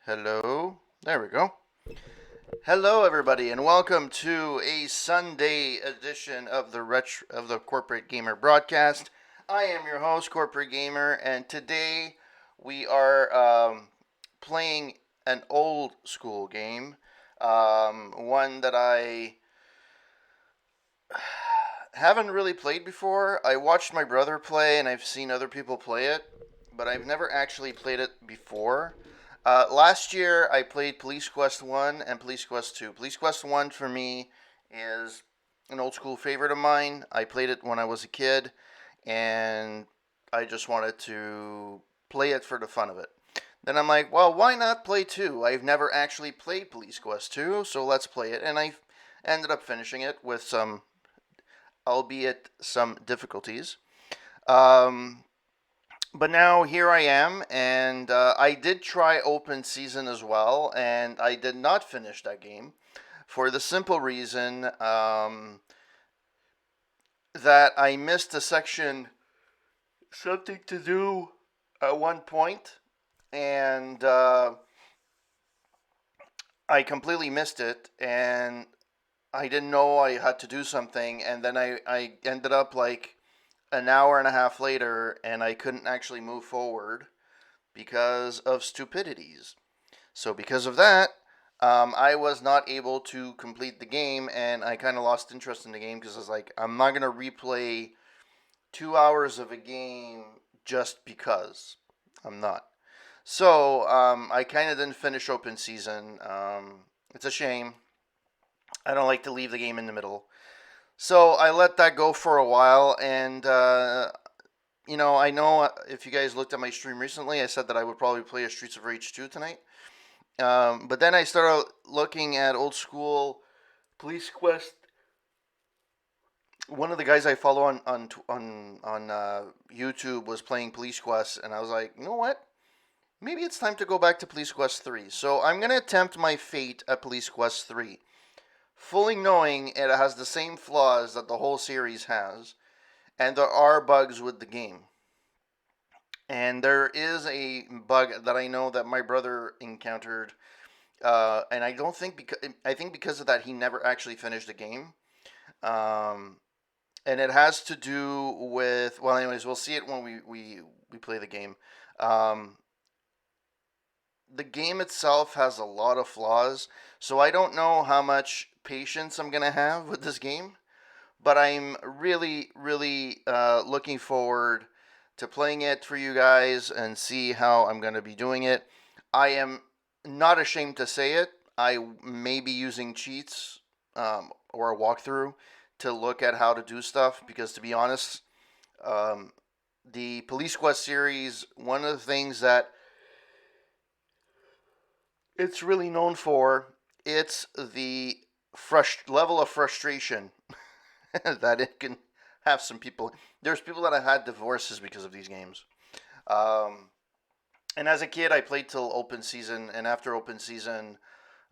Hello. There we go. Hello, everybody, and welcome to a Sunday edition of the Corporate Gamer broadcast. I am your host, Corporate Gamer, and today we are playing an old school game, one that I haven't really played before. I watched my brother play, and I've seen other people play it, but I've never actually played it before. Last year, I played Police Quest 1 and Police Quest 2. Police Quest 1 for me is an old school favorite of mine. I played it when I was a kid, and I just wanted to play it for the fun of it. Then I'm like, well, why not play 2? I've never actually played Police Quest 2, so let's play it. And I ended up finishing it with some, albeit some difficulties. Um, but now here I am, and I did try open season as well, and I did not finish that game for the simple reason that I missed a section, something to do at one point, and I completely missed it, and I didn't know I had to do something, and then I ended up like an hour and a half later, and I couldn't actually move forward because of stupidities. So because of that, I was not able to complete the game, and I kind of lost interest in the game because I was like, I'm not gonna replay 2 hours of a game just because. I'm not. So I kind of didn't finish open season. It's a shame. I don't like to leave the game in the middle. So I let that go for a while, and I know if you guys looked at my stream recently, I said that I would probably play a Streets of Rage 2 tonight. But then I started looking at old school Police Quest. One of the guys I follow on YouTube was playing Police Quest, and I was like, you know what? Maybe it's time to go back to Police Quest 3. So I'm gonna attempt my fate at Police Quest 3, fully knowing it has the same flaws that the whole series has, and there are bugs with the game. And there is a bug that I know that my brother encountered, and I think because of that he never actually finished the game. Um, and it has to do with, well, anyways, we'll see it when we play the game. Um, the game itself has a lot of flaws, so I don't know how much patience I'm gonna have with this game, but I'm really, really looking forward to playing it for you guys and see how I'm going to be doing it. I am not ashamed to say it. I may be using cheats or a walkthrough to look at how to do stuff because, to be honest, um, the Police Quest series, one of the things that it's really known for, it's the level of frustration that it can have some people. There's people that have had divorces because of these games. Um, and as a kid, I played till open season, and after open season,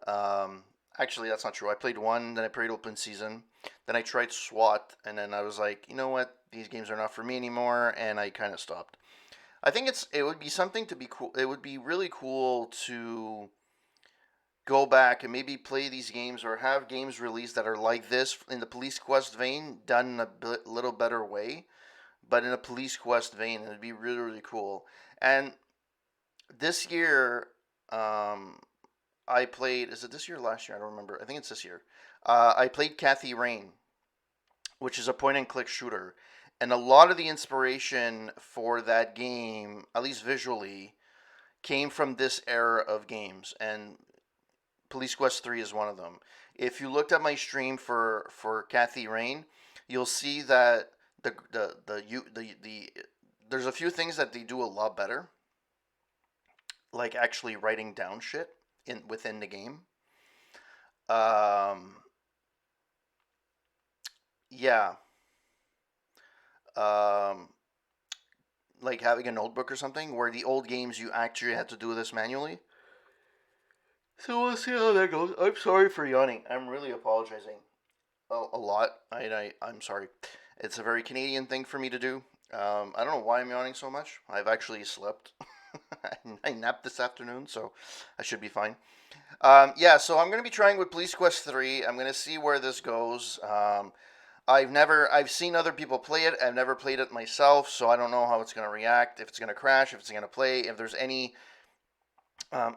um, actually that's not true. I played one, then I played open season, then I tried SWAT, and then I was like, you know what, these games are not for me anymore, and I kind of stopped. I think it would be something to be cool. It would be really cool to go back and maybe play these games or have games released that are like this in the Police Quest vein, done in a little better way, but in a Police Quest vein. It'd be really, really cool. And this year, I played. Is it this year or last year? I don't remember. I think it's this year. I played Kathy Rain, which is a point and click shooter. And a lot of the inspiration for that game, at least visually, came from this era of games. And Police Quest 3 is one of them. If you looked at my stream for Kathy Rain, you'll see that the there's a few things that they do a lot better, like actually writing down shit within the game. Um, yeah, um, like having a notebook or something. Where the old games you actually had to do this manually. So we'll see how that goes. I'm sorry for yawning. I'm really apologizing a lot. I'm sorry. It's a very Canadian thing for me to do. I don't know why I'm yawning so much. I've actually slept. I napped this afternoon, so I should be fine. Yeah, so I'm going to be trying with Police Quest 3. I'm going to see where this goes. I've seen other people play it. I've never played it myself, so I don't know how it's going to react, if it's going to crash, if it's going to play, if there's any.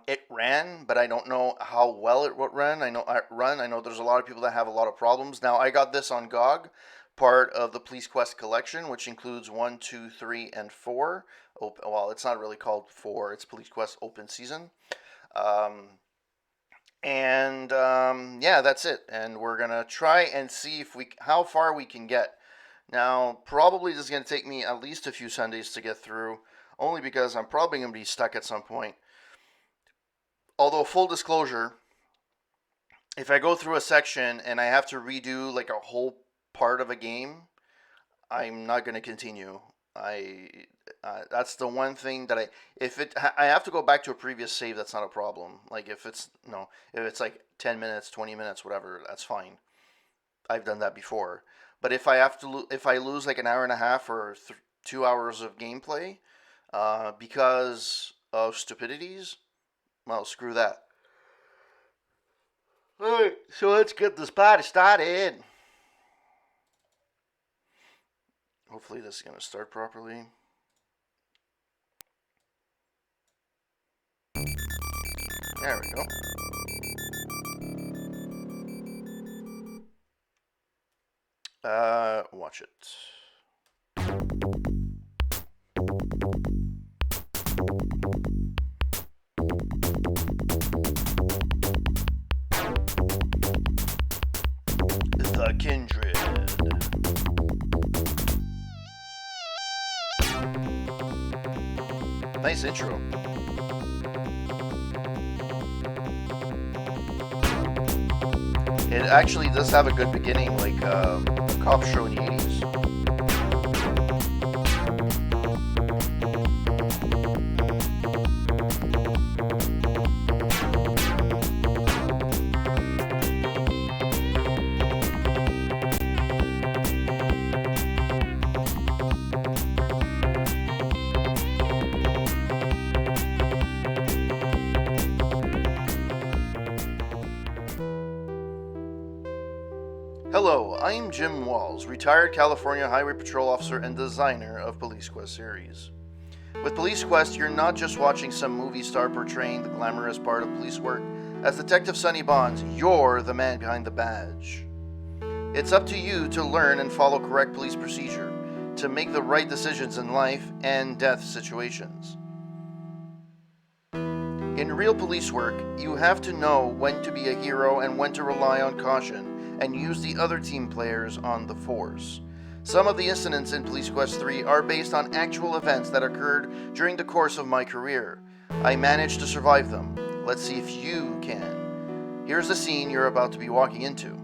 It ran, but I don't know how well it would run. I know there's a lot of people that have a lot of problems. Now I got this on GOG, part of the Police Quest collection, which includes 1, 2, 3, and 4. Well, it's not really called 4. It's Police Quest Open Season. Um, and yeah, that's it. And we're gonna try and see if how far we can get. Now, probably this is gonna take me at least a few Sundays to get through, only because I'm probably gonna be stuck at some point. Although full disclosure, if I go through a section and I have to redo like a whole part of a game, I'm not going to continue. I That's the one thing that I have to go back to a previous save. That's not a problem. Like if it's no, if it's like 10 minutes, 20 minutes, whatever, that's fine. I've done that before. But if I lose like an hour and a half or 2 hours of gameplay, because of stupidities, well, screw that. All right, so let's get this party started. Hopefully this is going to start properly. There we go. Watch it. The Kindred. Nice intro. It actually does have a good beginning, like a cop show in the 80s. Hello, I'm Jim Walls, retired California Highway Patrol Officer and designer of Police Quest series. With Police Quest, you're not just watching some movie star portraying the glamorous part of police work. As Detective Sonny Bonds, you're the man behind the badge. It's up to you to learn and follow correct police procedure, to make the right decisions in life and death situations. In real police work, you have to know when to be a hero and when to rely on caution and use the other team players on the force. Some of the incidents in Police Quest 3 are based on actual events that occurred during the course of my career. I managed to survive them. Let's see if you can. Here's the scene you're about to be walking into.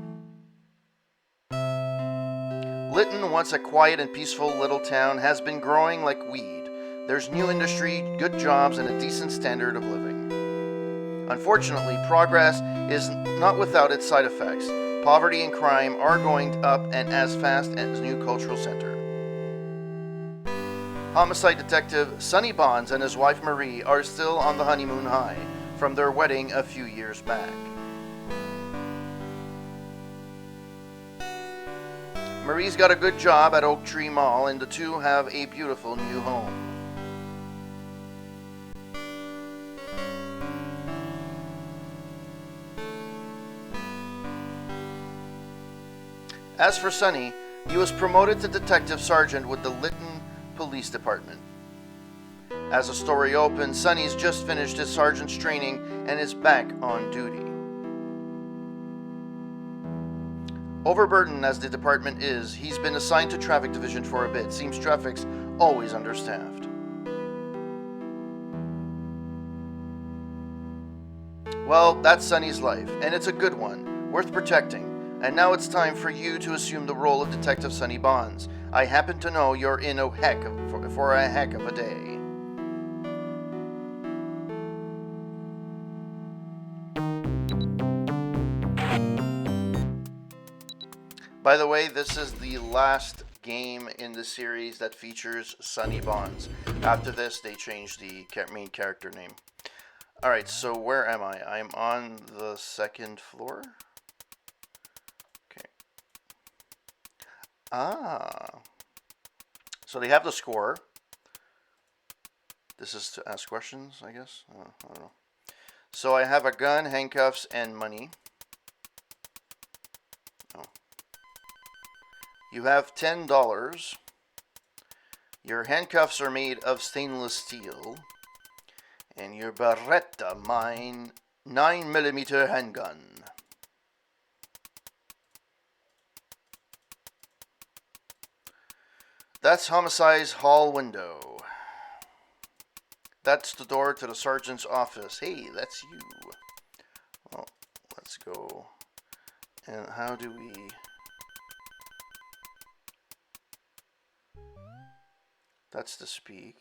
Lytton, once a quiet and peaceful little town, has been growing like weed. There's new industry, good jobs, and a decent standard of living. Unfortunately, progress is not without its side effects. Poverty and crime are going up and as fast as new cultural center. Homicide detective Sonny Bonds and his wife Marie are still on the honeymoon high from their wedding a few years back. Marie's got a good job at Oak Tree Mall and the two have a beautiful new home. As for Sonny, he was promoted to detective sergeant with the Lytton Police Department. As the story opens, Sonny's just finished his sergeant's training and is back on duty. Overburdened as the department is, he's been assigned to traffic division for a bit. Seems traffic's always understaffed. Well, that's Sonny's life, and it's a good one, worth protecting. And now it's time for you to assume the role of Detective Sonny Bonds. I happen to know you're in for a heck of a day. By the way, this is the last game in the series that features Sonny Bonds. After this, they changed the main character name. Alright, so where am I? I'm on the second floor? So they have the score. This is to ask questions, I guess. I don't know. So I have a gun, handcuffs, and money. Oh. You have $10. Your handcuffs are made of stainless steel. and your Beretta mine 9mm handgun. That's Homicide's hall window. That's the door to the sergeant's office. Hey, that's you. Well, let's go. And how do we... That's the speak.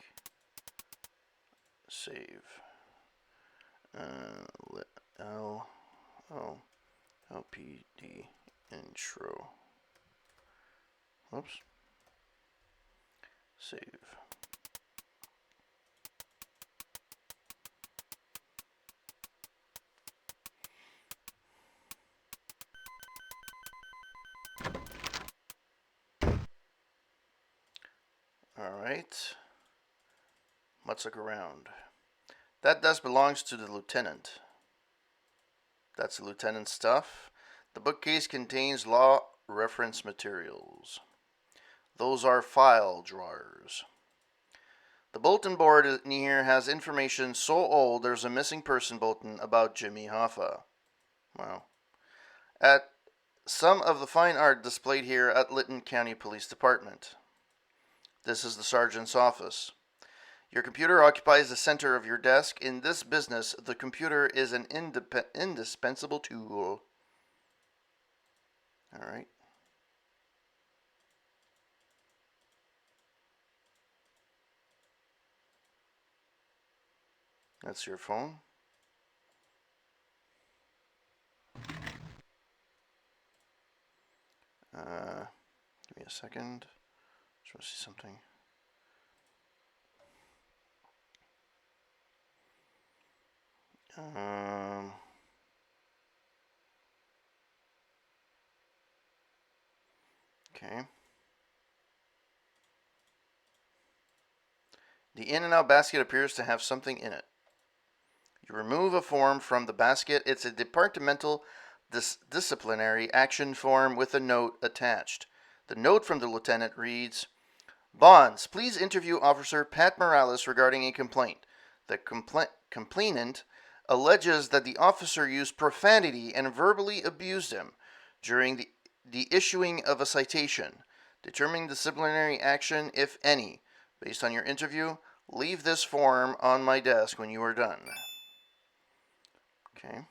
Save. L... Oh. LPD intro. Oops. Save. Alright. Let's look around. That desk belongs to the lieutenant. That's the lieutenant's stuff. The bookcase contains law reference materials. Those are file drawers. The bulletin board in here has information so old there's a missing person bulletin about Jimmy Hoffa. Wow. At some of the fine art displayed here at Lytton County Police Department. This is the sergeant's office. Your computer occupies the center of your desk. In this business, the computer is an indispensable tool. All right. That's your phone. Give me a second. Just want to see something. Okay. The in and out basket appears to have something in it. You remove a form from the basket. It's a departmental disciplinary action form with a note attached. The note from the lieutenant reads, Bonds, please interview Officer Pat Morales regarding a complaint. The complainant alleges that the officer used profanity and verbally abused him during the issuing of a citation. Determining disciplinary action, if any. Based on your interview, leave this form on my desk when you are done. Okay.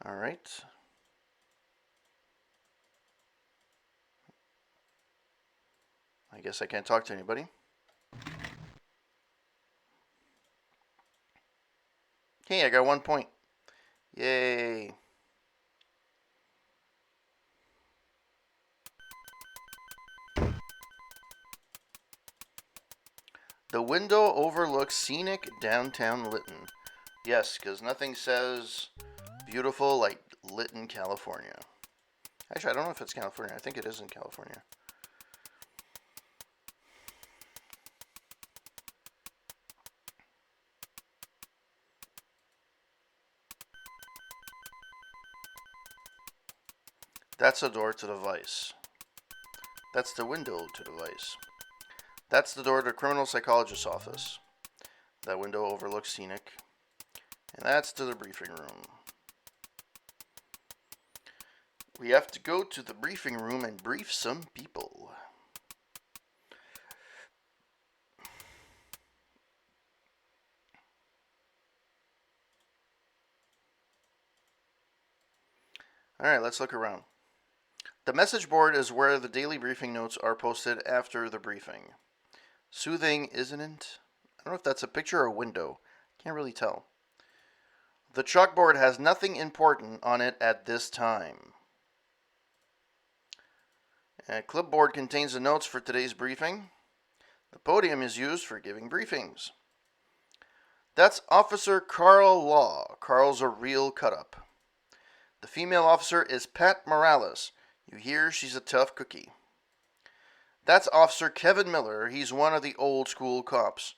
All right. I guess I can't talk to anybody. Hey, I got 1 point. Yay. The window overlooks scenic downtown Lytton. Yes, because nothing says beautiful like Lytton, California. Actually, I don't know if it's California. I think it is in California. That's the door to the vice. That's the window to the vice. That's the door to the criminal psychologist's office. That window overlooks scenic. And that's to the briefing room. We have to go to the briefing room and brief some people. Alright, let's look around. The message board is where the daily briefing notes are posted after the briefing. Soothing, isn't it? I don't know if that's a picture or a window. Can't really tell. The chalkboard has nothing important on it at this time. A clipboard contains the notes for today's briefing. The podium is used for giving briefings. That's Officer Carl Law. Carl's a real cut-up. The female officer is Pat Morales. You hear she's a tough cookie. That's Officer Kevin Miller. He's one of the old school cops.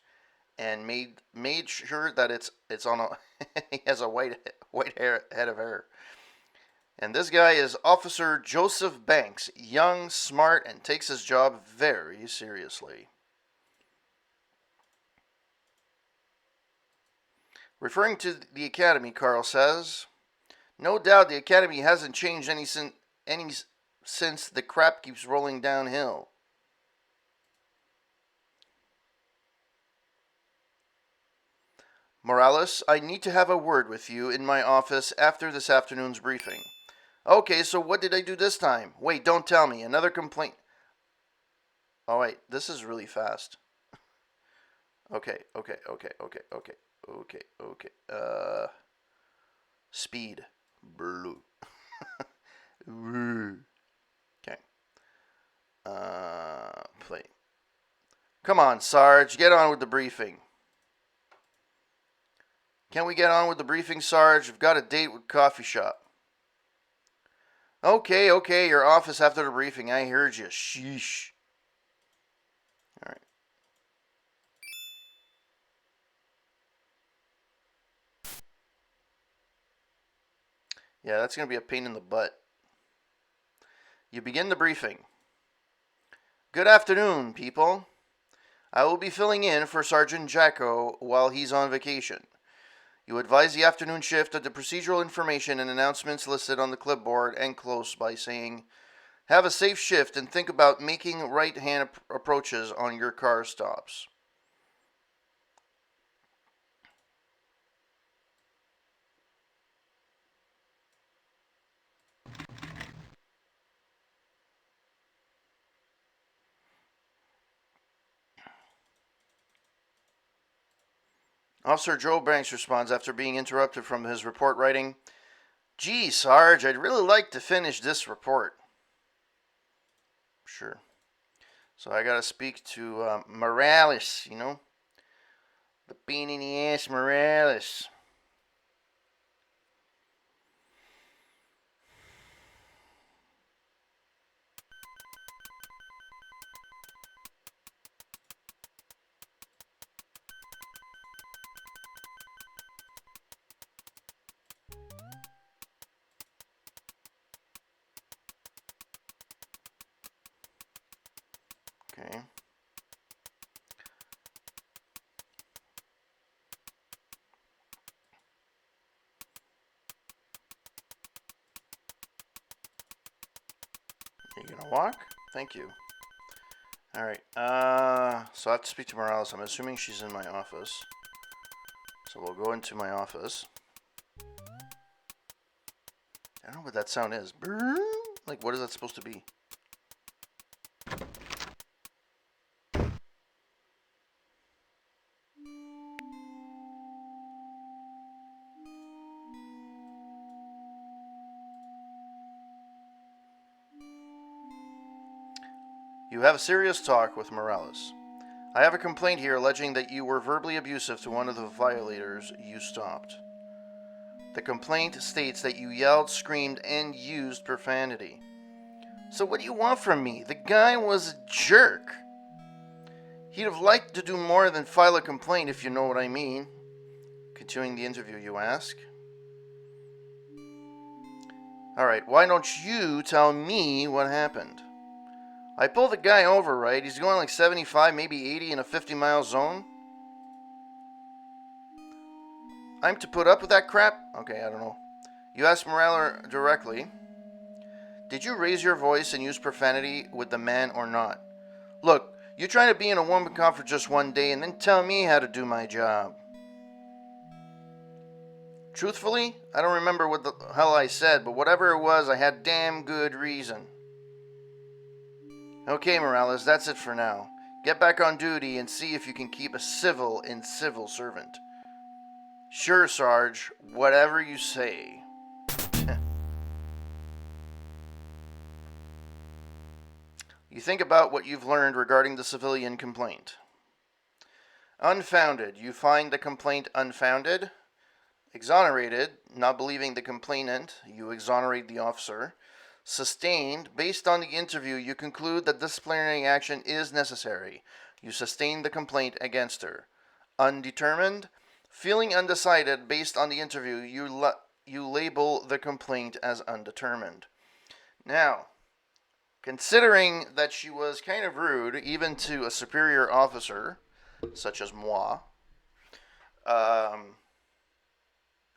and made sure that it's on a he has a head of hair. And this guy is Officer Joseph Banks, young, smart, and takes his job very seriously. Referring to the Academy, Carl says, "No doubt the Academy hasn't changed any since the crap keeps rolling downhill." Morales, I need to have a word with you in my office after this afternoon's briefing. Okay, so what did I do this time? Wait, don't tell me. Another complaint. Oh, wait, this is really fast. Okay. Speed. Blue. Okay. Play. Come on, Sarge, get on with the briefing. Can we get on with the briefing, Sarge? I've got a date with coffee shop. Okay, your office after the briefing. I heard you. Sheesh. All right. Yeah, that's going to be a pain in the butt. You begin the briefing. Good afternoon, people. I will be filling in for Sergeant Jacko while he's on vacation. You advise the afternoon shift of the procedural information and announcements listed on the clipboard and close by saying, have a safe shift and think about making right-hand approaches on your car stops. Officer Joe Banks responds after being interrupted from his report writing, Gee, Sarge, I'd really like to finish this report. Sure. So I gotta speak to Morales, the pain in the ass Morales. Okay. You gonna walk? Thank you. Alright, so I have to speak to Morales. I'm assuming she's in my office. So we'll go into my office. I don't know what that sound is. Like, what is that supposed to be? You have a serious talk with Morales. I have a complaint here alleging that you were verbally abusive to one of the violators you stopped. The complaint states that you yelled, screamed, and used profanity. So what do you want from me? The guy was a jerk. He'd have liked to do more than file a complaint, if you know what I mean. Continuing the interview, you ask. Alright, why don't you tell me what happened? I pulled the guy over, right? He's going like 75, maybe 80 in a 50-mile zone. I'm to put up with that crap? Okay, I don't know. You asked Morales directly. Did you raise your voice and use profanity with the man or not? Look, you're trying to be in a woman cop for just one day and then tell me how to do my job. Truthfully, I don't remember what the hell I said, but whatever it was, I had damn good reason. Okay, Morales, that's it for now. Get back on duty and see if you can keep a civil and civil servant. Sure, Sarge. Whatever you say. You think about what you've learned regarding the civilian complaint. Unfounded. You find the complaint unfounded. Exonerated. Not believing the complainant. You exonerate the officer. Sustained. Based on the interview, you conclude that disciplinary action is necessary. You sustain the complaint against her. Undetermined. Feeling undecided based on the interview, you label the complaint as undetermined. Now, considering that she was kind of rude, even to a superior officer, such as moi,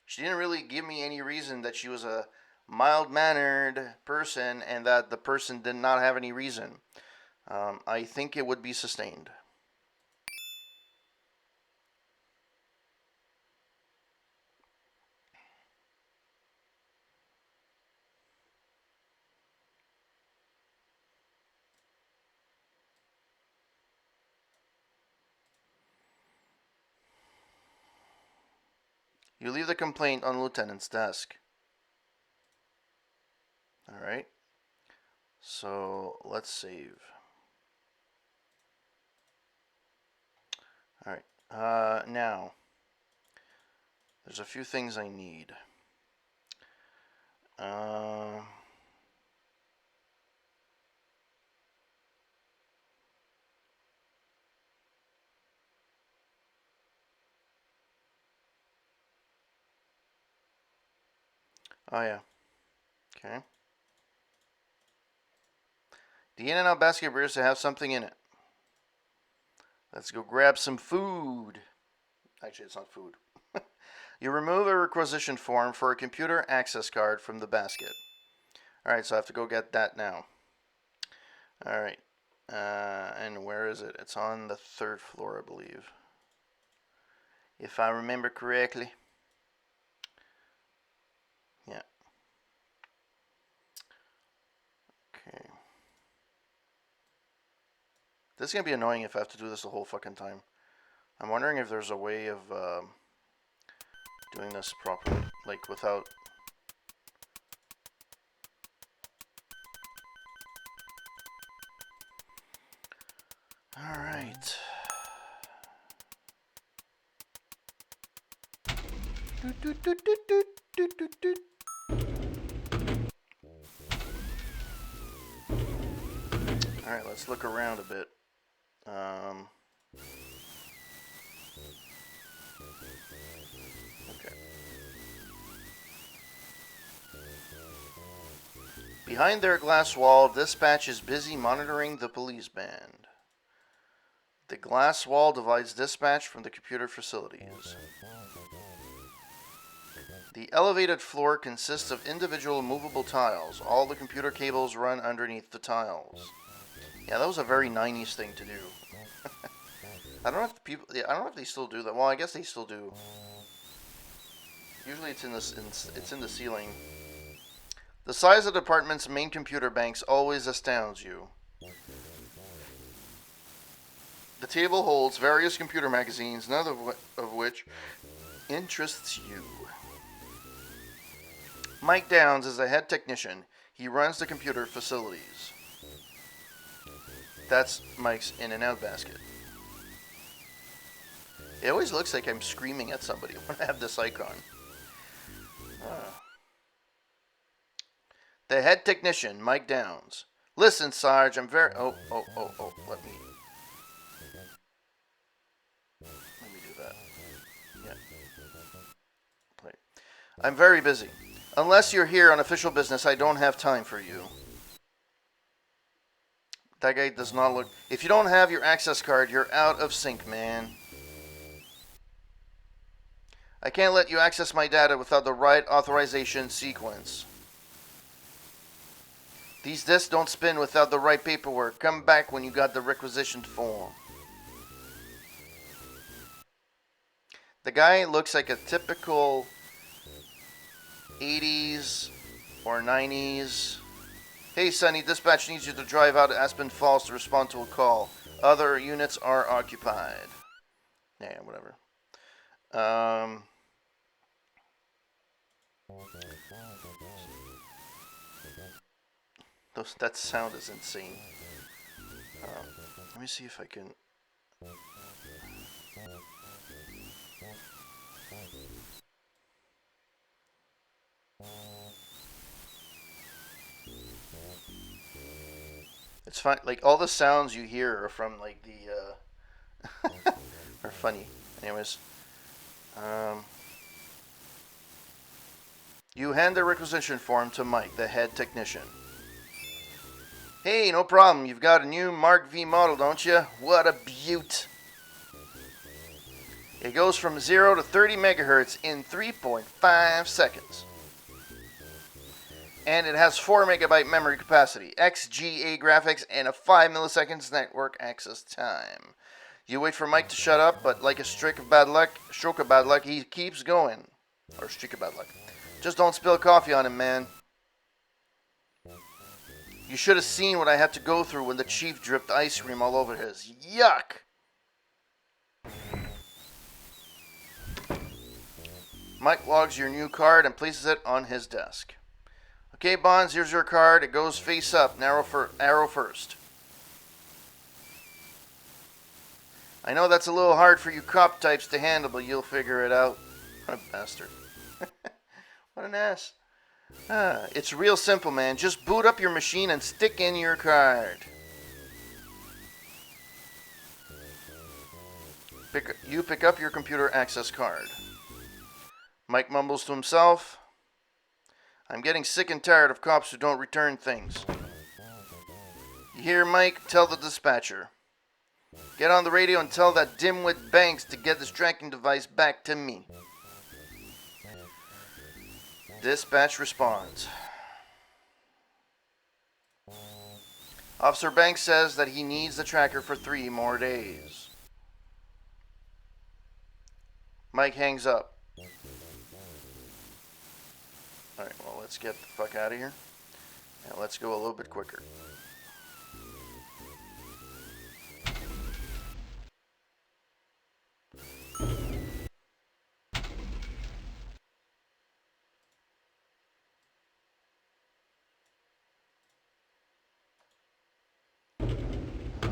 she didn't really give me any reason that she was a mild-mannered person and that the person did not have any reason. I think it would be sustained. You leave the complaint on the lieutenant's desk. Alright. So, let's save. Alright. Now, there's a few things I need. Oh, yeah. Okay. The In-N-Out basket appears to have something in it. Let's go grab some food. Actually, it's not food. You remove a requisition form for a computer access card from the basket. Alright, so I have to go get that now. Alright. And where is it? It's on the 3rd floor, I believe. If I remember correctly. Yeah. Okay. This is going to be annoying if I have to do this the whole fucking time. I'm wondering if there's a way of doing this properly. Like, without... Alright. Alright, let's look around a bit. Okay. Behind their glass wall, dispatch is busy monitoring the police band. The glass wall divides dispatch from the computer facilities. The elevated floor consists of individual movable tiles. All the computer cables run underneath the tiles. Yeah, that was a very 90s thing to do. I don't know if people. I don't know if they still do that. Well, I guess they still do. Usually, it's in the ceiling. The size of the department's main computer banks always astounds you. The table holds various computer magazines, none of which interests you. Mike Downs is a head technician. He runs the computer facilities. That's Mike's In-N-Out basket. It always looks like I'm screaming at somebody when I have this icon. The head technician, Mike Downs. Listen, Sarge, I'm very... Oh, let me do that. Yeah. Play. I'm very busy. Unless you're here on official business, I don't have time for you. That guy does not look... If you don't have your access card, you're out of sync, man. I can't let you access my data without the right authorization sequence. These disks don't spin without the right paperwork. Come back when you got the requisitioned form. The guy looks like a typical 80s or 90s. Hey, Sonny, dispatch needs you to drive out to Aspen Falls to respond to a call. Other units are occupied. Yeah, whatever. That sound is insane. Let me see if I can... It's fine. Like, all the sounds you hear are from, like, the, are funny. Anyways, you hand the requisition form to Mike, the head technician. Hey, no problem. You've got a new Mark V model, don't you? What a beaut. It goes from 0 to 30 megahertz in 3.5 seconds. And it has 4 megabyte memory capacity, XGA graphics, and a 5 milliseconds network access time. You wait for Mike to shut up, but like a stroke of bad luck, he keeps going. Or streak of bad luck. Just don't spill coffee on him, man. You should have seen what I had to go through when the chief dripped ice cream all over his. Yuck! Mike logs your new card and places it on his desk. Okay, Bonds, here's your card. It goes face up, arrow first. I know that's a little hard for you cop types to handle, but you'll figure it out. What a bastard. What an ass. It's real simple, man. Just boot up your machine and stick in your card. You pick up your computer access card. Mike mumbles to himself. I'm getting sick and tired of cops who don't return things. You hear, Mike? Tell the dispatcher. Get on the radio and tell that dimwit Banks to get this tracking device back to me. Dispatch responds. Officer Banks says that he needs the tracker for 3 more days. Mike hangs up. Alright, well, let's get the fuck out of here. And let's go a little bit quicker.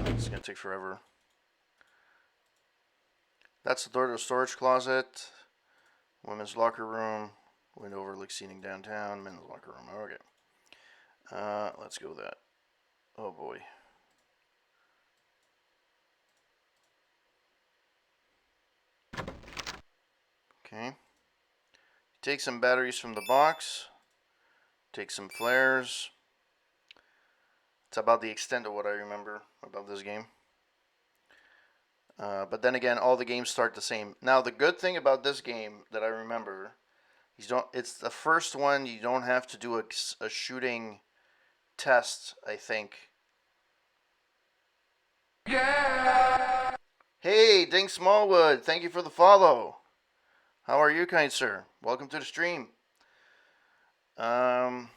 It's gonna take forever. That's the door to the storage closet. Women's locker room. Window overlook seating downtown. Men's locker room. Okay. Let's go with that. Oh boy. Okay. Take some batteries from the box. Take some flares. It's about the extent of what I remember about this game. But then again, all the games start the same. Now, the good thing about this game that I remember, it's the first one you don't have to do a shooting test, I think. Yeah! Hey, Dink Smallwood, thank you for the follow. How are you, kind sir? Welcome to the stream. Alright.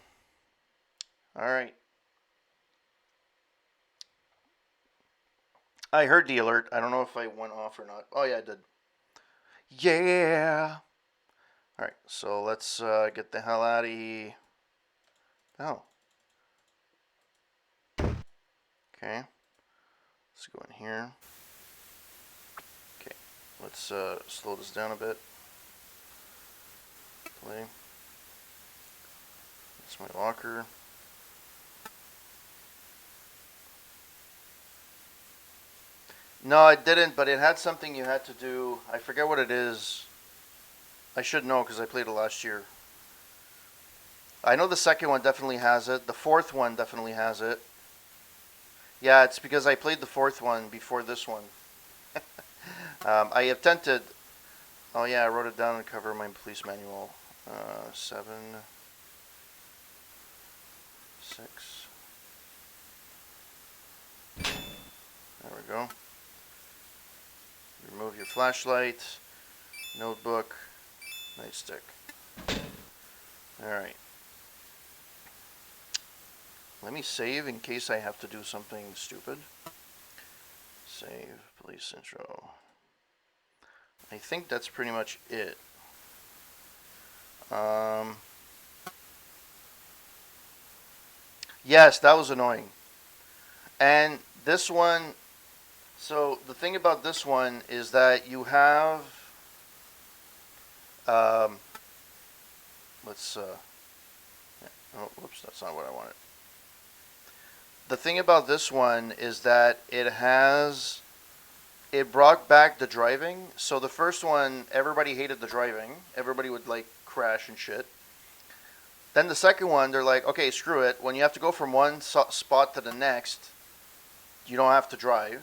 I heard the alert. I don't know if I went off or not. Oh, yeah, I did. Yeah! Alright, so let's get the hell out of here. Oh. Okay. Let's go in here. Okay. Let's slow this down a bit. Play. That's my locker. No, I didn't, but it had something you had to do. I forget what it is. I should know because I played it last year. I know the second one definitely has it. The fourth one definitely has it. Yeah, it's because I played the fourth one before this one. I attempted... Oh yeah, I wrote it down and cover my police manual. 7... 6... There we go. Remove your flashlight, notebook, nightstick. Alright. Let me save in case I have to do something stupid. Save, police intro. I think that's pretty much it. Yes, that was annoying. And this one... So the thing about this one is that you have, oh, whoops, that's not what I wanted. The thing about this one is that it has it brought back the driving. So the first one, everybody hated the driving. Everybody would like crash and shit. Then the second one, they're like, okay, screw it. When you have to go from one spot to the next, you don't have to drive.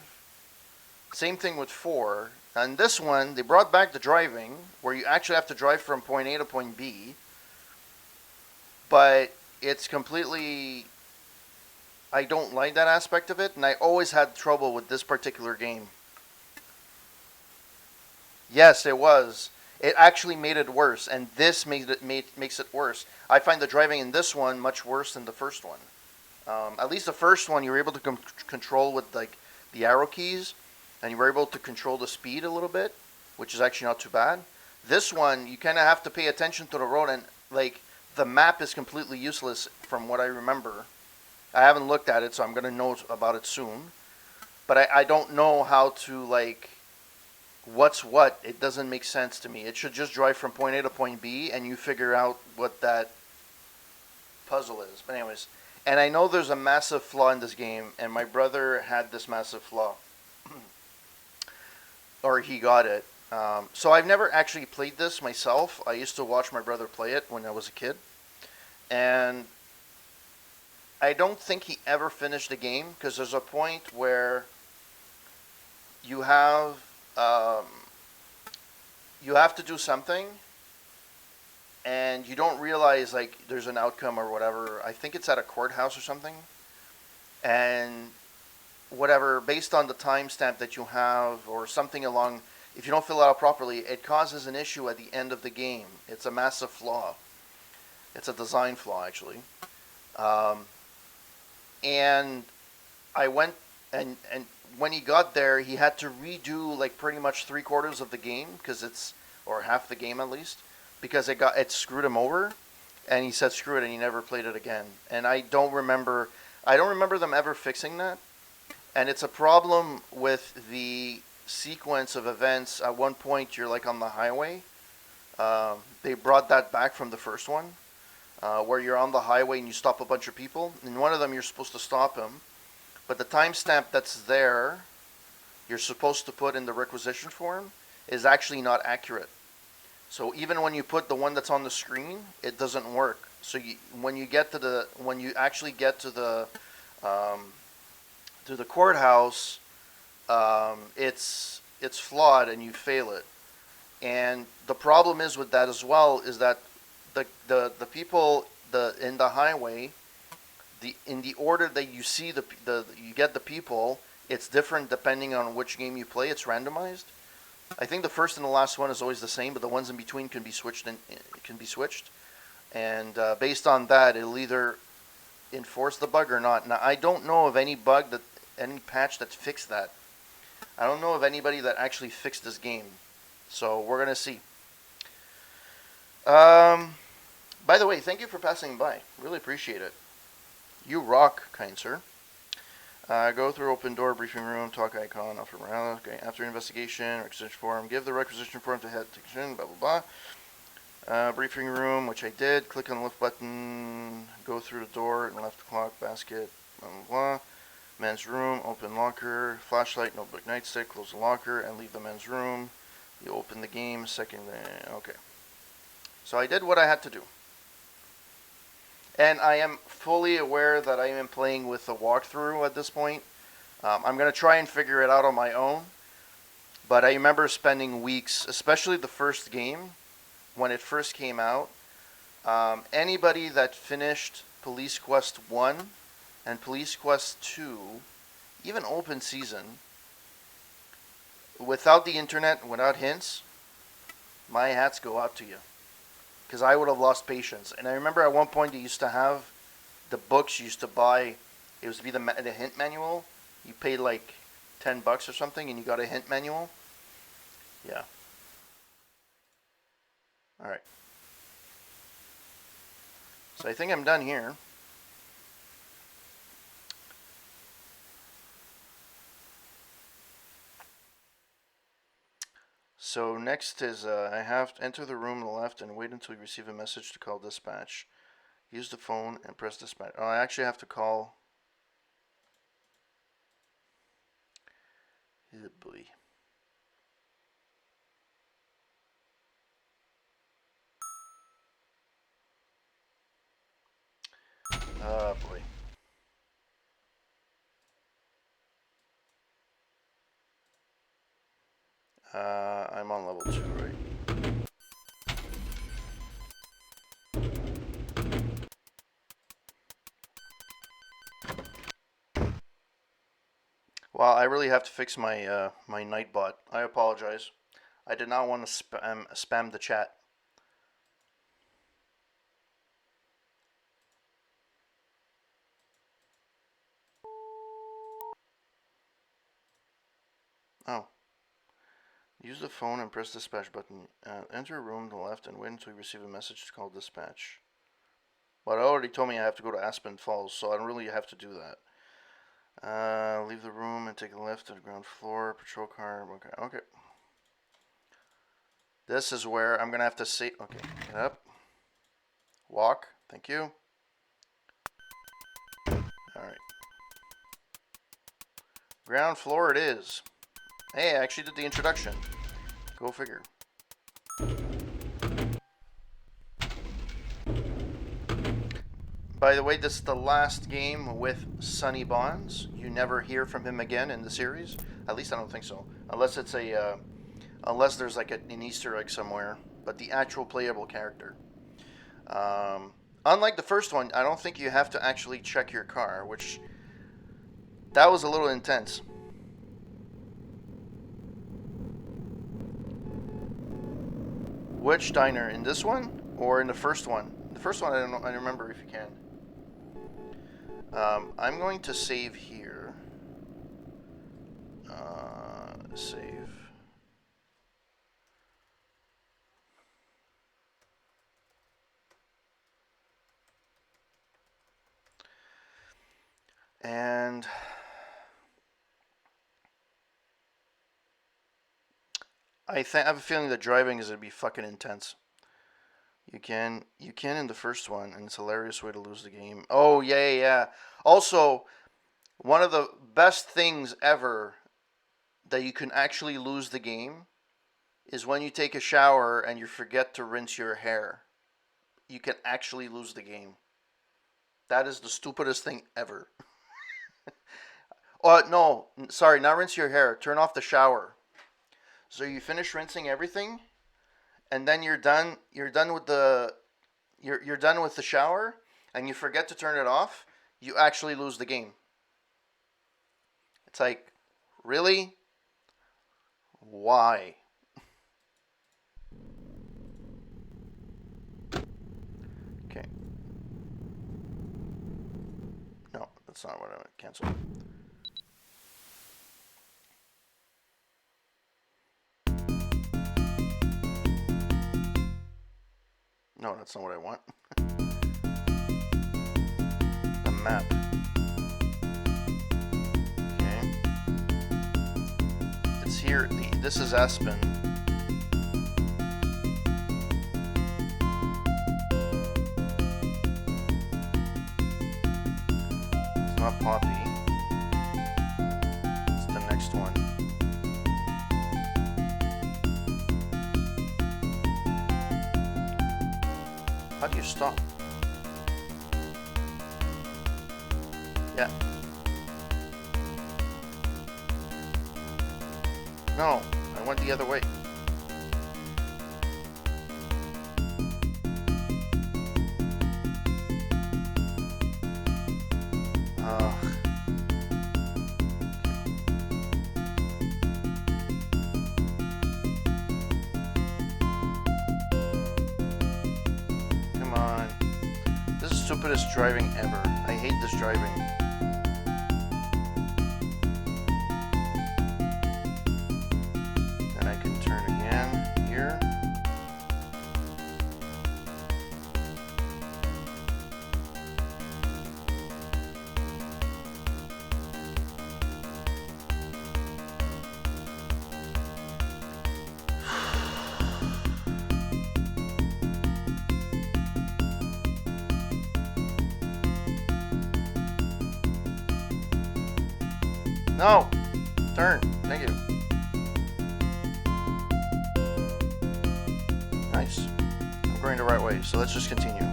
Same thing with 4. And this one, they brought back the driving, where you actually have to drive from point A to point B. But it's completely. I don't like that aspect of it, and I always had trouble with this particular game. Yes, it was. It actually made it worse, and this makes it worse. I find the driving in this one much worse than the first one. At least the first one you were able to control with like the arrow keys, and you were able to control the speed a little bit, which is actually not too bad. This one you kind of have to pay attention to the road, and like the map is completely useless from what I remember. I haven't looked at it, so I'm gonna know about it soon. But I don't know how to like what's what. It doesn't make sense to me. It should just drive from point A to point B, and you figure out what that puzzle is. But anyways, and I know there's a massive flaw in this game, and my brother had this massive flaw, or he got it. So I've never actually played this myself. I used to watch my brother play it when I was a kid, and I don't think he ever finished the game because there's a point where you have um, you have to do something and you don't realize like there's an outcome or whatever. I think it's at a courthouse or something, and whatever based on the timestamp that you have or something along. If you don't fill it out properly, it causes an issue at the end of the game. It's a massive flaw. It's a design flaw actually. Um, and I went and when he got there, he had to redo like pretty much 3/4 of the game because it's or half the game at least because it screwed him over, and he said screw it and he never played it again. And I don't remember them ever fixing that, and it's a problem with the sequence of events. At one point, you're like on the highway. They brought that back from the first one, where you're on the highway and you stop a bunch of people. In one of them, you're supposed to stop them, but the timestamp that's there, you're supposed to put in the requisition form, is actually not accurate. So even when you put the one that's on the screen, it doesn't work. So when you actually get to the courthouse, it's flawed and you fail it. And the problem is with that as well is that the people in the highway, in the order that you see you get the people, it's different depending on which game you play. It's randomized. I think the first and the last one is always the same, but the ones in between can be switched. And based on that, it'll either enforce the bug or not. Now I don't know of any patch that fixed that. I don't know of anybody that actually fixed this game. So we're gonna see. By the way, thank you for passing by. Really appreciate it. You rock, kind sir. Go through open door, briefing room, talk icon, offer morale. Okay, after investigation, requisition form, give the requisition form to head section, blah blah blah. Briefing room, which I did. Click on the left button, go through the door and left clock, basket, blah blah blah. Men's room, open locker, flashlight, notebook, nightstick, close the locker, and leave the men's room. You open the game, second, okay. So I did what I had to do. And I am fully aware that I am playing with a walkthrough at this point. I'm going to try and figure it out on my own. But I remember spending weeks, especially the first game, when it first came out. Anybody that finished Police Quest 1 and Police Quest 2, even open season, without the internet, without hints, my hats go out to you. Because I would have lost patience. And I remember at one point you used to have the books you used to buy. It was to be the hint manual. You paid like $10 or something and you got a hint manual. Yeah. Alright. So I think I'm done here. So next is I have to enter the room on the left and wait until you receive a message to call dispatch. Use the phone and press dispatch. Oh, I actually have to call. Oh boy. boy. I'm on level 2, right? Well, I really have to fix my my Nightbot. I apologize. I did not want to spam the chat. Oh. Use the phone and press the dispatch button. Enter a room to the left and wait until you receive a message to call dispatch. Well, it already told me I have to go to Aspen Falls, so I don't really have to do that. Leave the room and take a left to the ground floor. Patrol car. Okay, okay. This is where I'm going to have to see. Okay, get up. Walk. Thank you. Alright. Ground floor it is. Hey, I actually did the introduction. Go figure. By the way, this is the last game with Sonny Bonds. You never hear from him again in the series. At least I don't think so. Unless it's a, unless there's like an Easter egg somewhere. But the actual playable character. Unlike the first one, I don't think you have to actually check your car, which that was a little intense. Which diner? In this one or in the first one? The first one I don't know. I don't remember if you can. I'm going to save here. Save. And I have a feeling that driving is going to be fucking intense. You can in the first one, and it's a hilarious way to lose the game. Oh, yeah. Also, one of the best things ever that you can actually lose the game is when you take a shower and you forget to rinse your hair. You can actually lose the game. That is the stupidest thing ever. Oh, no, sorry, not rinse your hair. Turn off the shower. So you finish rinsing everything, and then you're done with the you're done with the shower, and you forget to turn it off. You actually lose the game. It's like, really? Why? Okay. No, that's not what I want to cancel. No, that's not what I want. The map. Okay. It's here. This is Aspen. It's not Poppy. It's the next one. How do you stop? Yeah. No, I went the other way. Come on. This is the stupidest driving ever. I hate this driving. Then I can turn again here. No! Turn. Thank you. Nice. I'm going the right way, so let's just continue.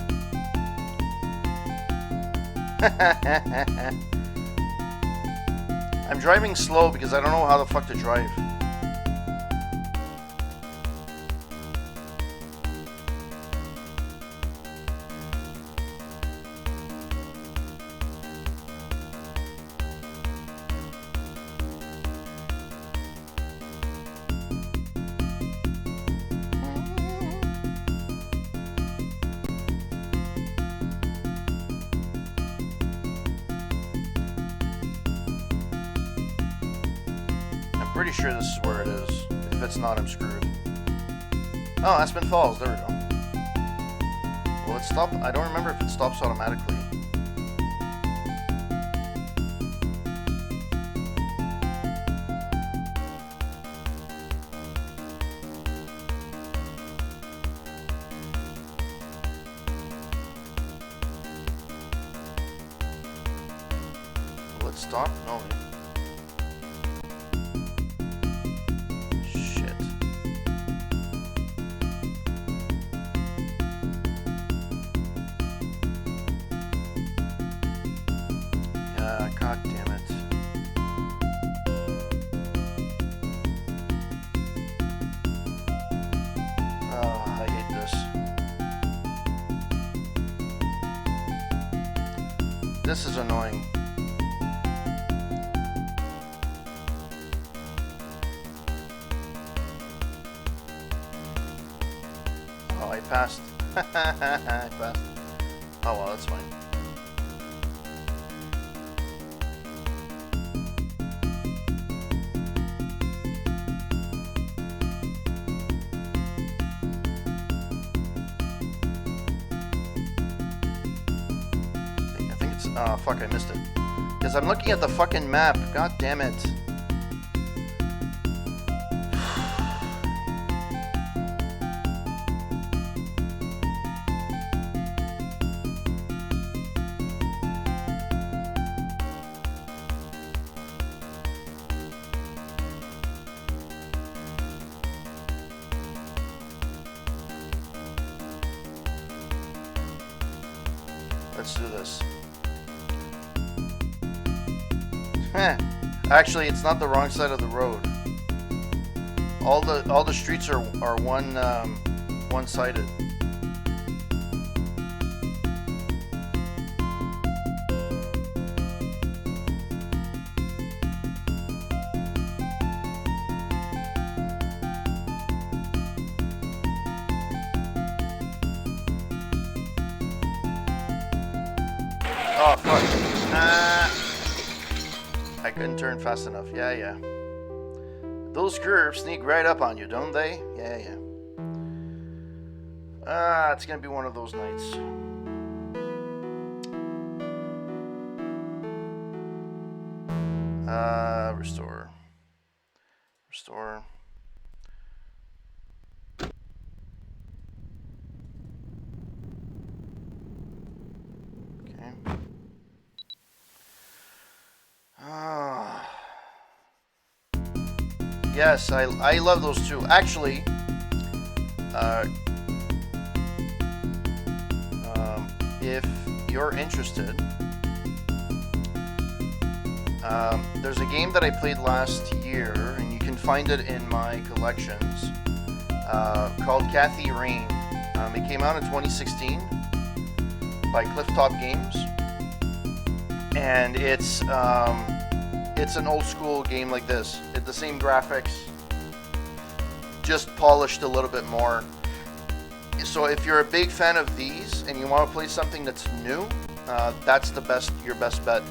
I'm driving slow because I don't know how the fuck to drive. Pretty sure this is where it is. If it's not, I'm screwed. Oh, Aspen Falls. There we go. Will it stop? I don't remember if it stops automatically. Will it stop? No. God damn it. Oh, I hate this. This is annoying. Oh, I passed. I passed. Oh well, that's fine. Oh, fuck, I missed it. Because I'm looking at the fucking map. God damn it. Let's do this. Actually, it's not the wrong side of the road. All the streets are one-sided. Oh fuck. I couldn't turn fast enough. Yeah. Those curves sneak right up on you, don't they? Yeah. It's gonna be one of those nights. Restore. Okay. Yes, I love those two. Actually, if you're interested, there's a game that I played last year, and you can find it in my collections, called Kathy Rain. It came out in 2016 by Clifftop Games, and it's an old school game like this. It's the same graphics, just polished a little bit more. So if you're a big fan of these and you want to play something that's new, that's your best bet.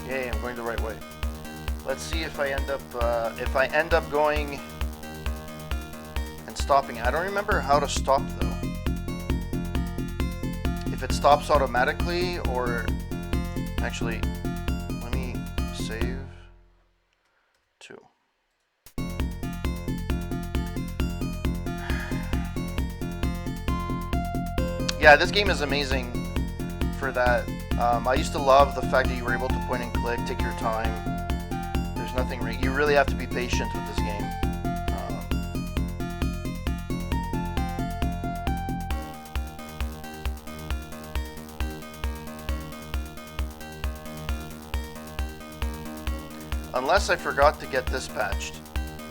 Yay, I'm going the right way. Let's see if I end up going and stopping. I don't remember how to stop though. If it stops automatically or... Actually, let me save 2. Yeah, this game is amazing for that. I used to love the fact that you were able to point and click, take your time. There's nothing... you really have to be patient with this game. Unless I forgot to get dispatched,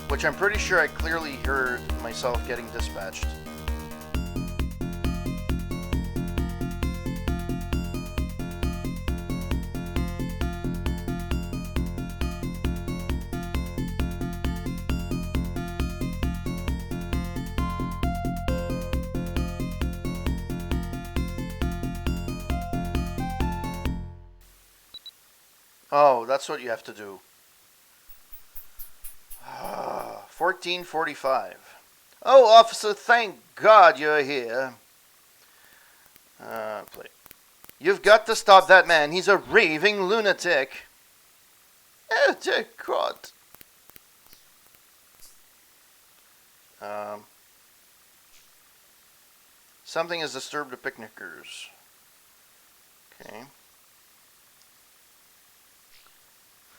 which I'm pretty sure I clearly heard myself getting dispatched. Oh, that's what you have to do. 14:45. Oh, officer, thank God you're here. Play. You've got to stop that man. He's a raving lunatic. Oh, dear God. Something has disturbed the picnickers. Okay.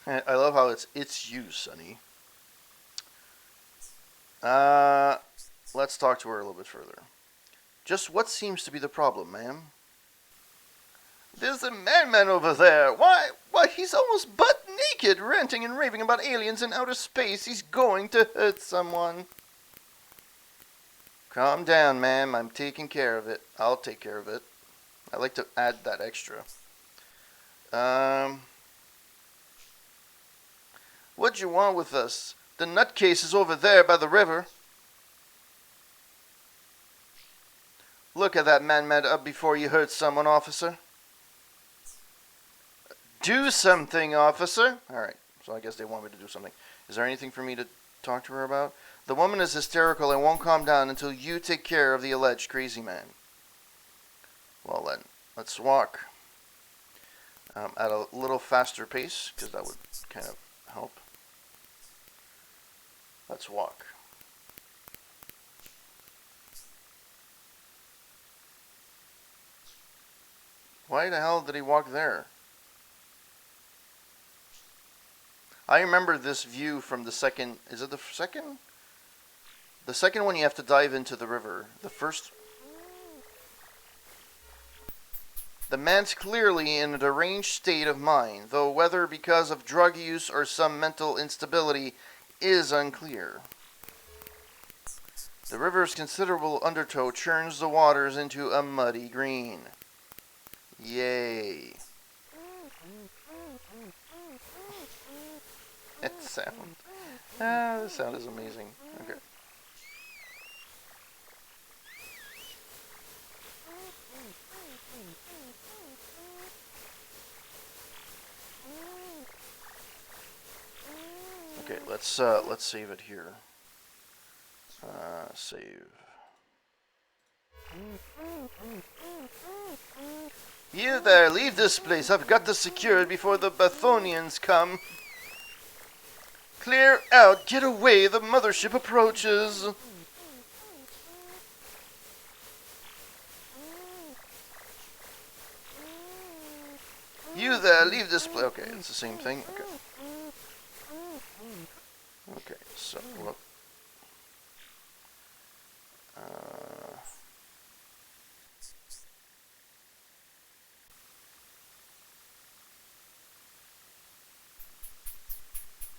I love how it's you, Sonny. Let's talk to her a little bit further. Just what seems to be the problem, ma'am? There's a madman over there. Why, he's almost butt naked, ranting and raving about aliens in outer space. He's going to hurt someone. Calm down, ma'am. I'm taking care of it. I'll take care of it. I like to add that extra. What'd you want with us? The nutcase is over there by the river. Look at that man up before you hurt someone, officer. Do something, officer. Alright, so I guess they want me to do something. Is there anything for me to talk to her about? The woman is hysterical and won't calm down until you take care of the alleged crazy man. Well then, let's walk. At a little faster pace, because that would kind of help. Let's walk. Why the hell did he walk there? I remember this view from the second... Is it the second? The second one you have to dive into the river. The first... The man's clearly in a deranged state of mind, though whether because of drug use or some mental instability is unclear. The river's considerable undertow churns the waters into a muddy green. Yay. That sound. The sound is amazing. Okay. Okay, let's save it here. Save. You there, leave this place. I've got to secure it before the Bathonians come. Clear out, get away, the mothership approaches. You there, leave this place. Okay, it's the same thing. Okay. Okay, so look.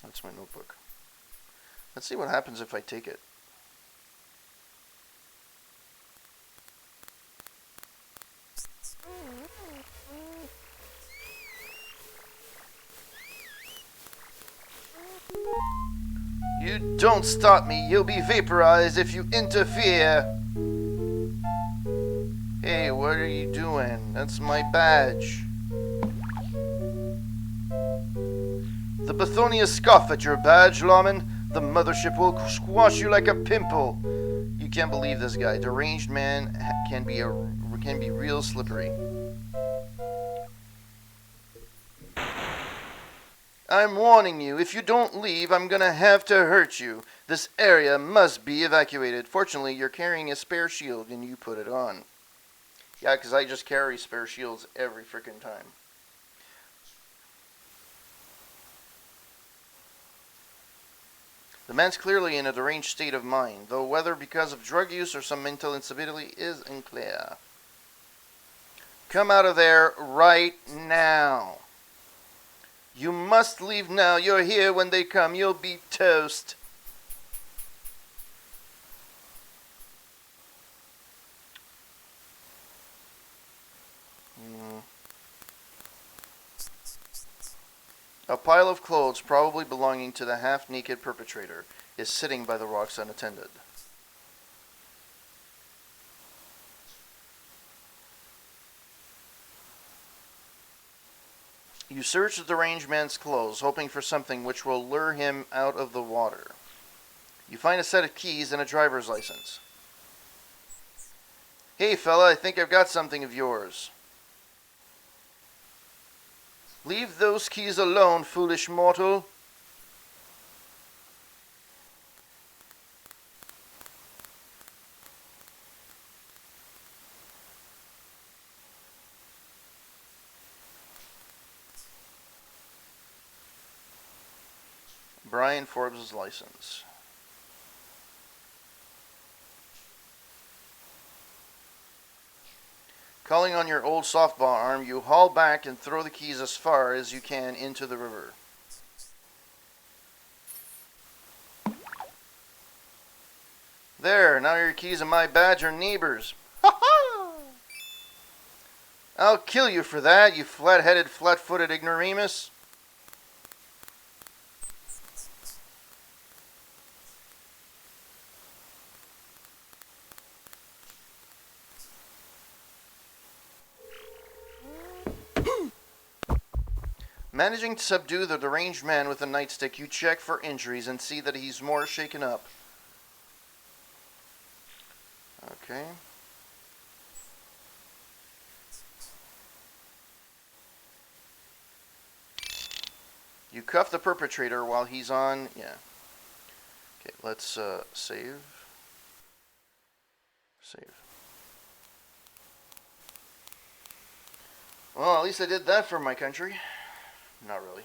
That's my notebook. Let's see what happens if I take it. You don't stop me, you'll be vaporized if you interfere. Hey, what are you doing? That's my badge. The Bathonia scoff at your badge, lawman. The mothership will squash you like a pimple. You You can't believe this guy. Deranged man can be real slippery. I'm warning you, if you don't leave, I'm gonna have to hurt you. This area must be evacuated. Fortunately, you're carrying a spare shield and you put it on. Yeah, because I just carry spare shields every freaking time. The man's clearly in a deranged state of mind, though whether because of drug use or some mental instability is unclear. Come out of there right now. You must leave now. You're here when they come. You'll be toast. A pile of clothes, probably belonging to the half-naked perpetrator, is sitting by the rocks unattended. You search the deranged man's clothes, hoping for something which will lure him out of the water. You find a set of keys and a driver's license. Hey fella, I think I've got something of yours. Leave those keys alone, foolish mortal. Brian Forbes' license. Calling on your old softball arm, you haul back and throw the keys as far as you can into the river. There, now your keys and my badge are neighbors. Ha-ha! I'll kill you for that, you flat-headed, flat-footed ignoramus. Managing to subdue the deranged man with a nightstick, you check for injuries and see that he's more shaken up. Okay. You cuff the perpetrator while he's on... Yeah. Okay, let's save. Save. Well, at least I did that for my country. Not really.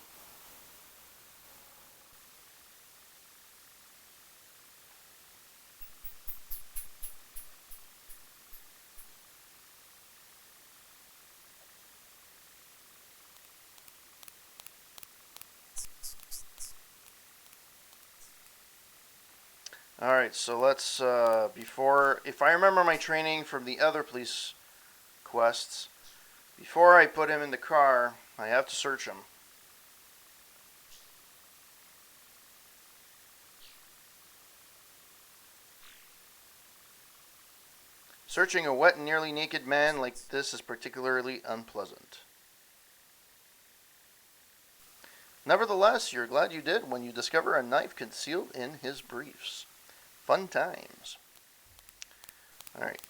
Alright, so let's, if I remember my training from the other police quests, before I put him in the car, I have to search him. Searching a wet and nearly naked man like this is particularly unpleasant. Nevertheless, you're glad you did when you discover a knife concealed in his briefs. Fun times. Alright.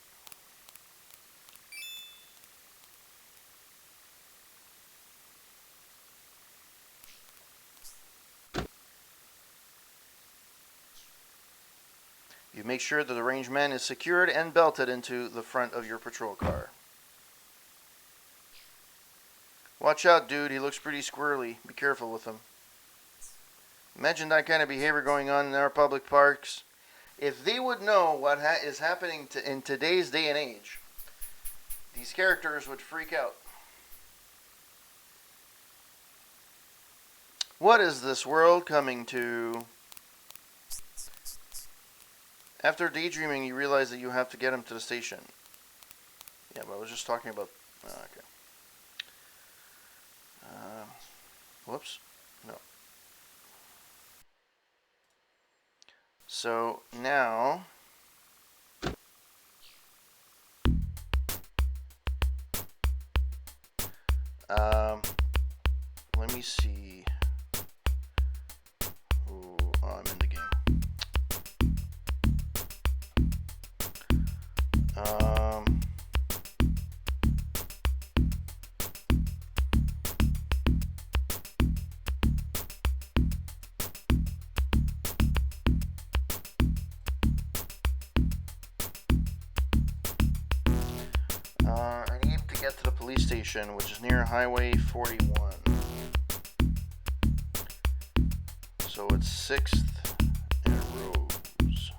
You make sure that the deranged man is secured and belted into the front of your patrol car. Watch out, dude. He looks pretty squirrely. Be careful with him. Imagine that kind of behavior going on in our public parks. If they would know what is happening in today's day and age, these characters would freak out. What is this world coming to? After daydreaming, you realize that you have to get him to the station. Yeah, but I was just talking about... okay. Whoops. No. So, now... let me see... Ooh, oh, I'm in the game. get to the police station, which is near Highway 41. So it's 6th and Rose.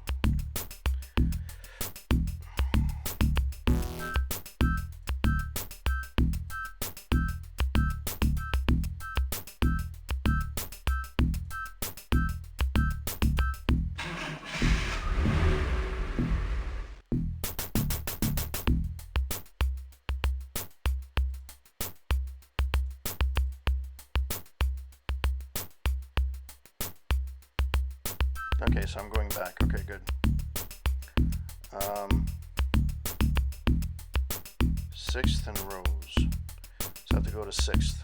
Okay, so I'm going back. Okay, good. 6th and Rose. So I have to go to 6th.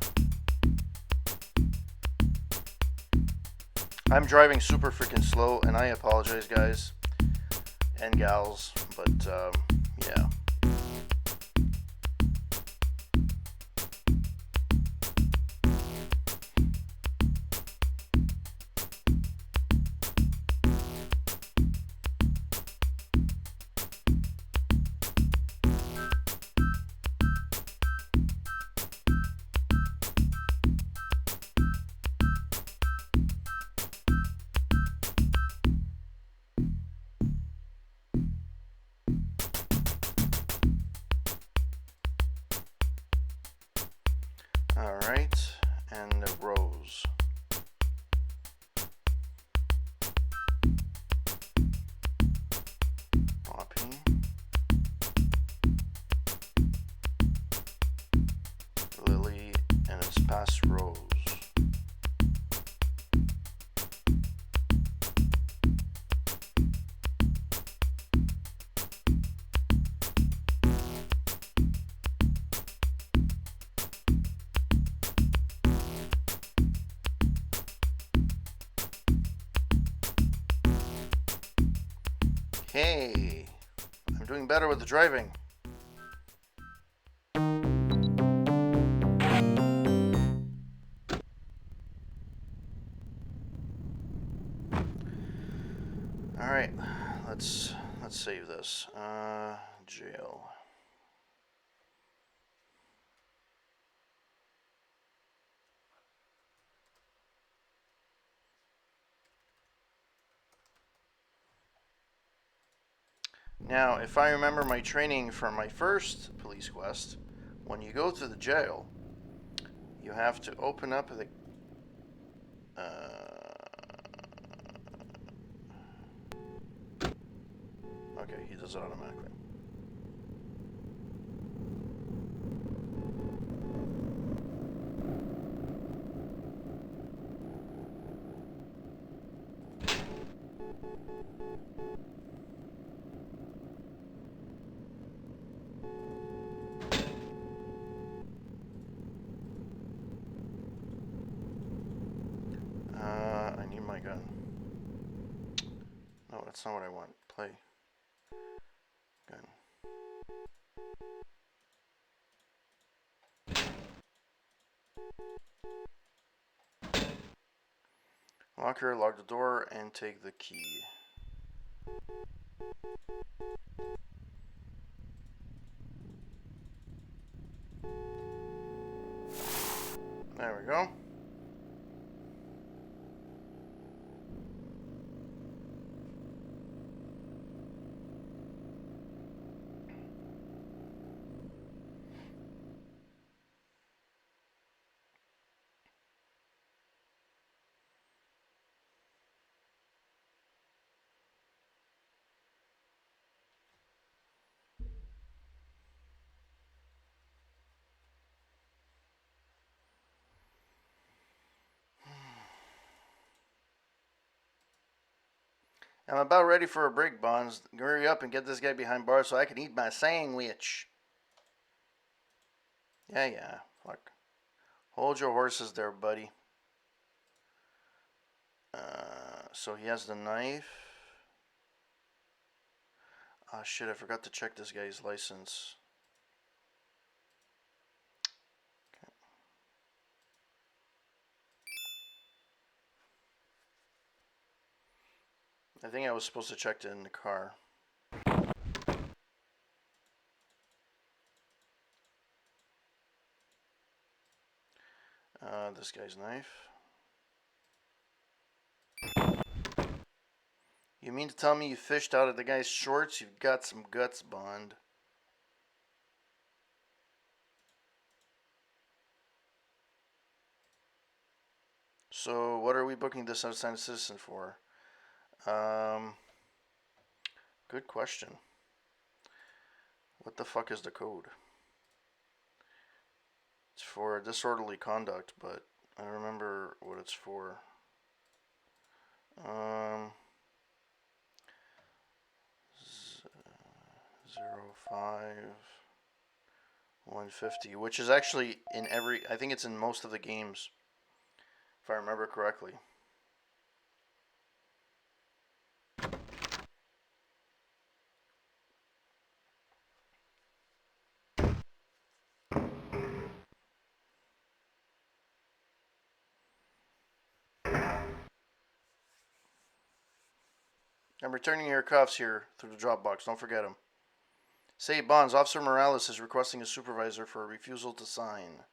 I'm driving super freaking slow, and I apologize, guys and gals, but yeah. Alright, and the Rose. Poppy. Lily, and it's past Rose. Hey, I'm doing better with the driving. All right, let's save this. Jail. Now, if I remember my training from my first police quest, when you go to the jail, you have to open up the okay, he does it automatically. I need my gun. No, that's not what I want. Play. Gun. Lock her, lock the door, and take the key. There we go. I'm about ready for a break, Bonds. Hurry up and get this guy behind bars so I can eat my sandwich. Yeah. Fuck. Hold your horses there, buddy. So he has the knife. Ah, shit, I forgot to check this guy's license. Okay. I think I was supposed to check it in the car. this guy's knife. You mean to tell me you fished out of the guy's shorts? You've got some guts, Bond. So, what are we booking this unassigned citizen for? Good question. What the fuck is the code? It's for disorderly conduct, but I don't remember what it's for. 05-150, which is actually in every. I think it's in most of the games, if I remember correctly. I'm returning your cuffs here through the drop box. Don't forget them. Say, Bonds, Officer Morales is requesting a supervisor for a refusal to sign.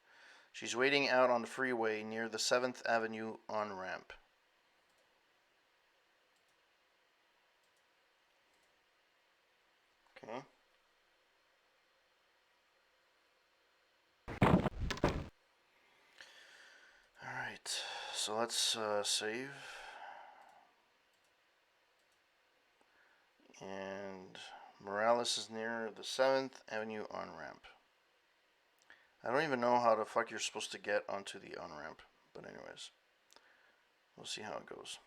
She's waiting out on the freeway near the 7th Avenue on-ramp. Okay. Alright, so let's save. And Morales is near the 7th Avenue on-ramp. I don't even know how the fuck you're supposed to get onto the on-ramp. But anyways, we'll see how it goes.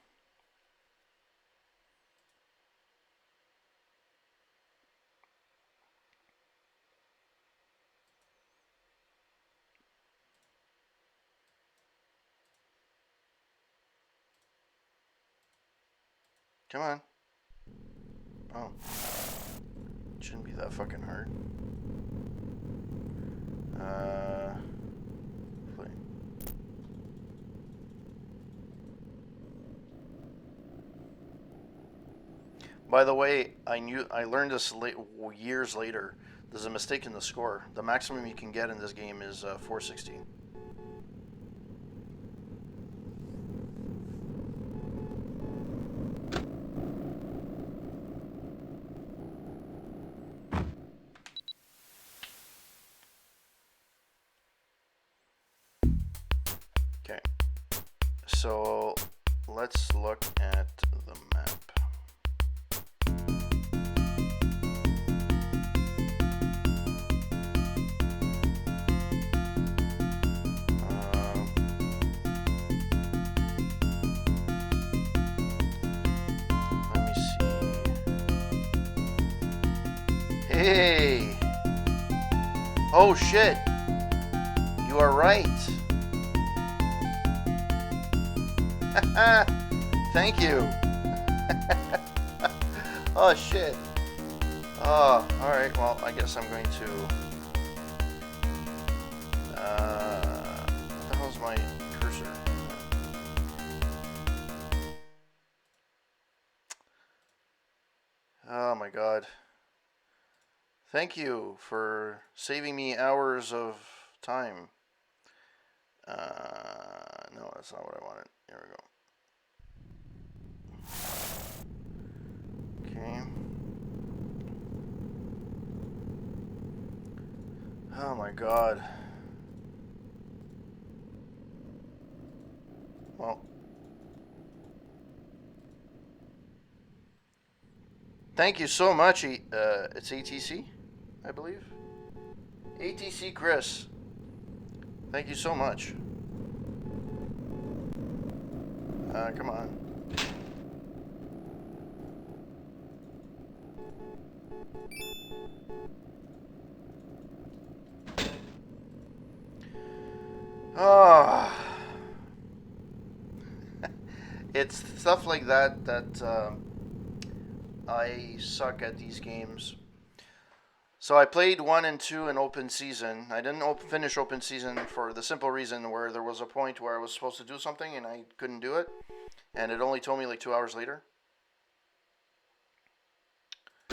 Come on. Oh. It shouldn't be that fucking hard. Play. By the way, I learned this years later. There's a mistake in the score. The maximum you can get in this game is 416. Okay, so let's look at the map. Let me see. Hey! Oh shit! You are right. Thank you. Oh shit. Oh, alright, well, I guess I'm going to... what the hell's my cursor? Oh my god. Thank you for saving me hours of time. No, that's not what I wanted. Here we go. Okay. Oh my god. Well. Thank you so much. It's ATC, I believe. ATC Chris. Thank you so much. Come on. Oh. It's stuff like that that I suck at these games. So I played 1 and 2 in open season. I didn't finish open season for the simple reason where there was a point where I was supposed to do something and I couldn't do it. And it only told me like 2 hours later.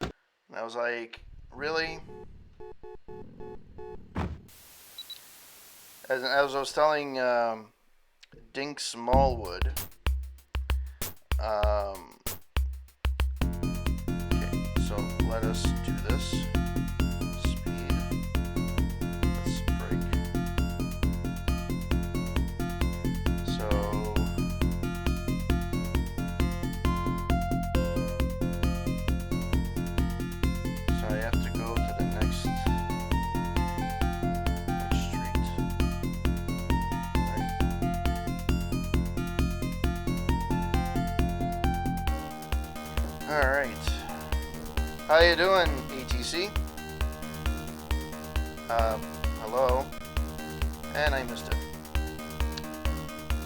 And I was like, really? As I was telling Dink Smallwood. Okay, so let us do this. Speed. Let's break. So I have to go to the next street. Right. All right. How you doing, ETC? Hello. And I missed it.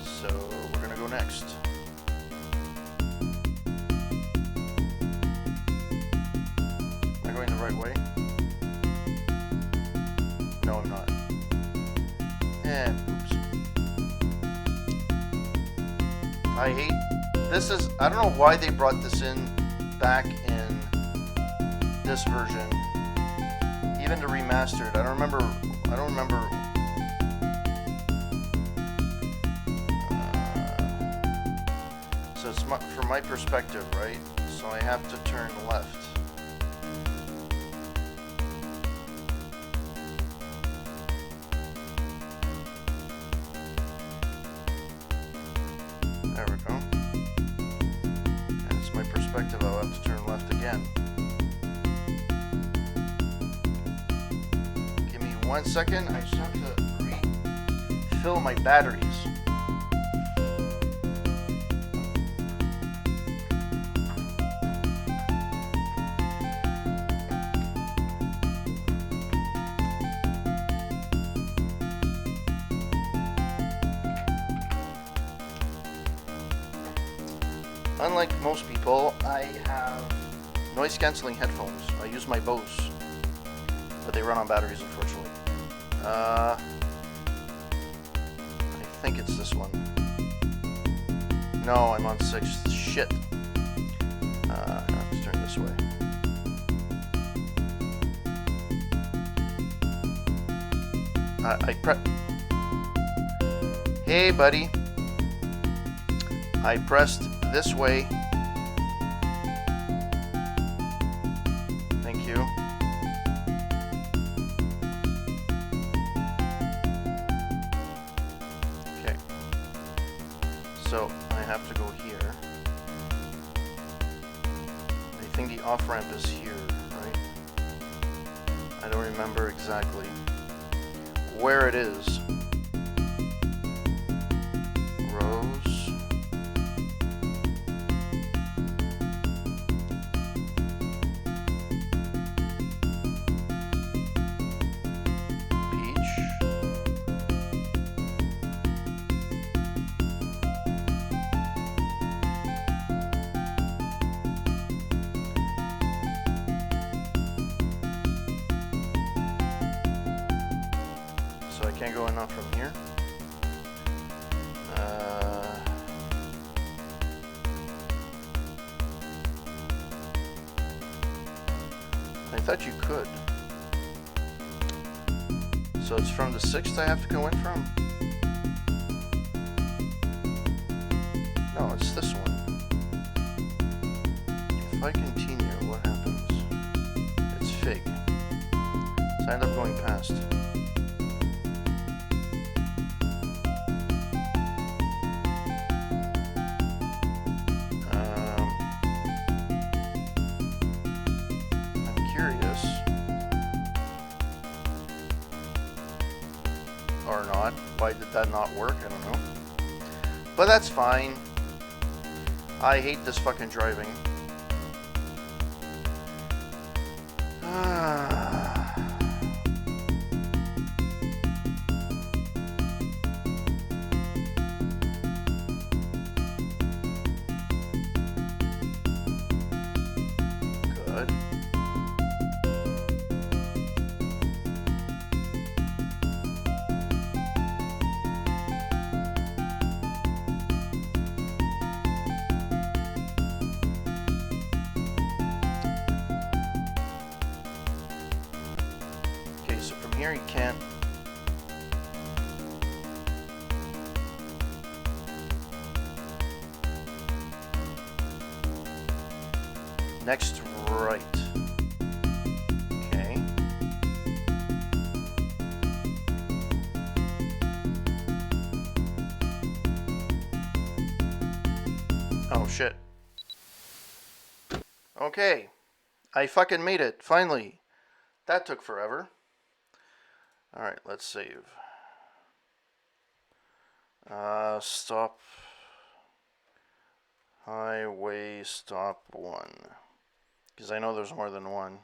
So we're gonna go next. Am I going the right way? No, I'm not. Oops. I hate this. I don't know why they brought this in back in this version, even to remastered. I don't remember. So it's from my perspective, right? So I have to turn left. There we go. And it's my perspective. I'll have to turn left again. 1 second, I just have to refill my batteries. Unlike most people, I have noise cancelling headphones. I use my Bose, but they run on batteries, unfortunately. I think it's this one. No, I'm on 6th. Shit. I have to turn this way. Hey, buddy. I pressed this way. Thank you. So I have to go here. I think the off-ramp is here, right? I don't remember exactly where it is. Rose. Peach. So I can't go enough from here. I thought you could. So it's from the 6th I have to go in from? No, it's this one. If I continue, what happens? It's fig. So I end up going past. Or not. Why did that not work? I don't know. But that's fine. I hate this fucking driving. Good. Here you can't. Next right. Okay. Oh shit. Okay. I fucking made it, finally. That took forever. Alright, let's save. Stop. Highway stop 1. Because I know there's more than one.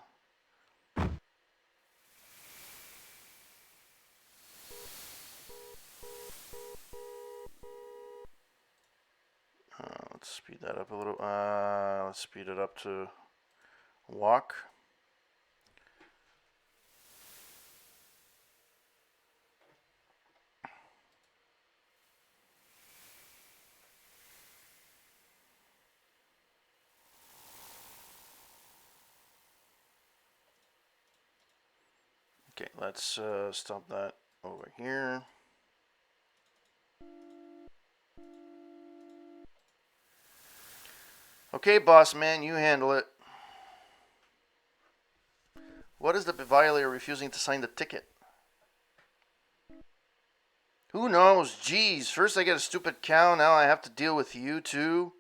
Let's speed that up a little. Let's speed it up to walk. Okay, let's stop that over here. Okay, boss man, you handle it. What is the violator refusing to sign the ticket? Who knows? Jeez, first I get a stupid cow, now I have to deal with you too.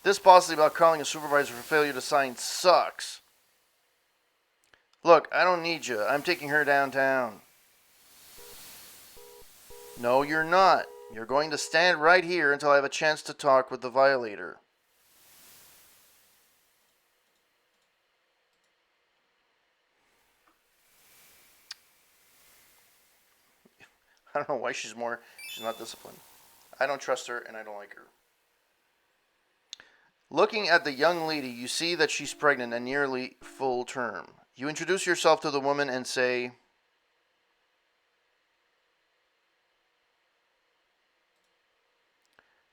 This policy about calling a supervisor for failure to sign sucks. Look, I don't need you. I'm taking her downtown. No, you're not. You're going to stand right here until I have a chance to talk with the violator. I don't know why she's not disciplined. I don't trust her and I don't like her. Looking at the young lady, you see that she's pregnant and nearly full term. You introduce yourself to the woman and say,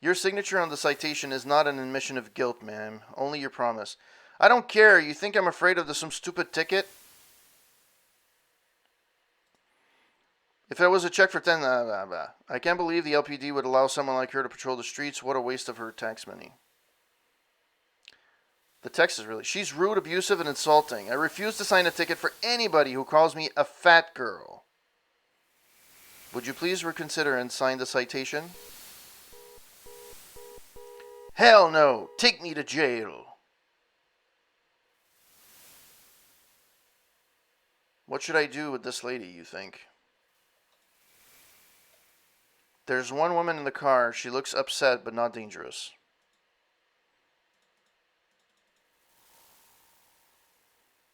"Your signature on the citation is not an admission of guilt, ma'am. Only your promise." I don't care. You think I'm afraid of some stupid ticket? If it was a check for 10, I can't believe the LPD would allow someone like her to patrol the streets. What a waste of her tax money. The text is really, she's rude, abusive, and insulting. I refuse to sign a ticket for anybody who calls me a fat girl. Would you please reconsider and sign the citation? Hell no! Take me to jail! What should I do with this lady, you think? There's one woman in the car. She looks upset, but not dangerous.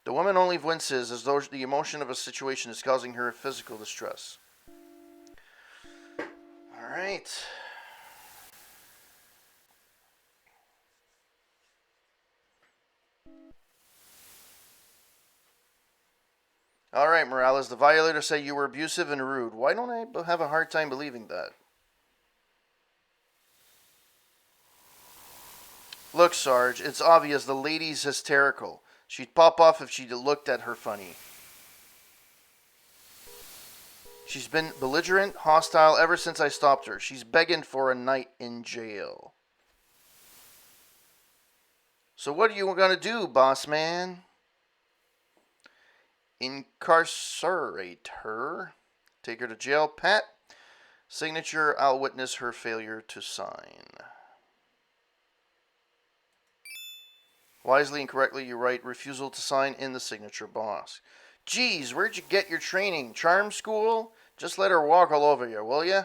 The woman only winces as though the emotion of a situation is causing her physical distress. Alright. Alright, Morales, the violator said you were abusive and rude. Why don't I have a hard time believing that? Look, Sarge, it's obvious the lady's hysterical. She'd pop off if she looked at her funny. She's been belligerent, hostile ever since I stopped her. She's begging for a night in jail. So what are you going to do, boss man? Incarcerate her. Take her to jail, Pat. Signature, I'll witness her failure to sign. Wisely and correctly, you write refusal to sign in the signature box. Geez, where'd you get your training? Charm school? Just let her walk all over you, will ya?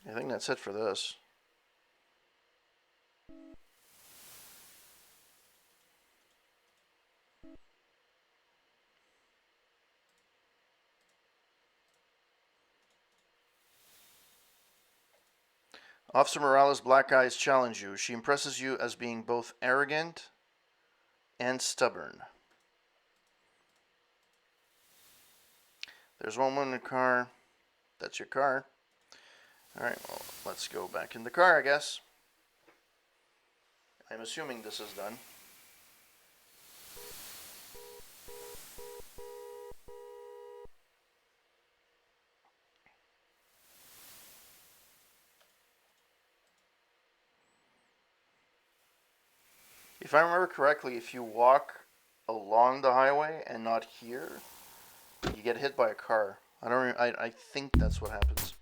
I think that's it for this. Officer Morales' black eyes challenge you. She impresses you as being both arrogant and stubborn. There's one woman in the car. That's your car. Alright, well, let's go back in the car, I guess. I'm assuming this is done. If I remember correctly, if you walk along the highway and not here, you get hit by a car. I think that's what happens.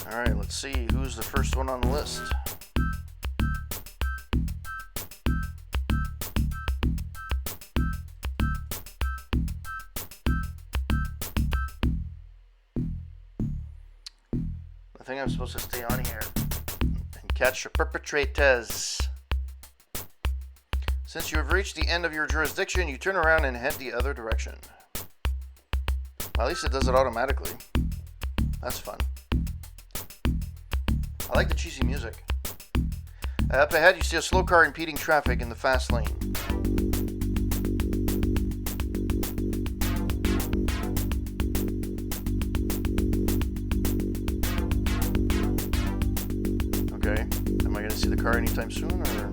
Alright, let's see who's the first one on the list. I think I'm supposed to stay on here and catch the perpetrators. Since you have reached the end of your jurisdiction, you turn around and head the other direction. Well, at least it does it automatically. That's fun. I like the cheesy music. Up ahead, you see a slow car impeding traffic in the fast lane. Okay, am I going to see the car anytime soon, or?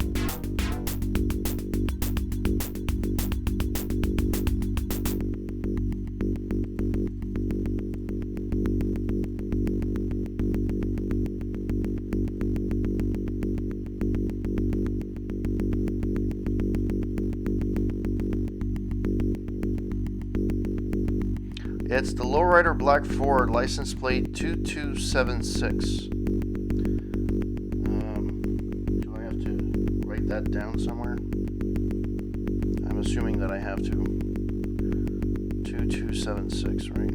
It's the lowrider black Ford, license plate 2276. Do I have to write that down somewhere? I'm assuming that I have to. 2276, right?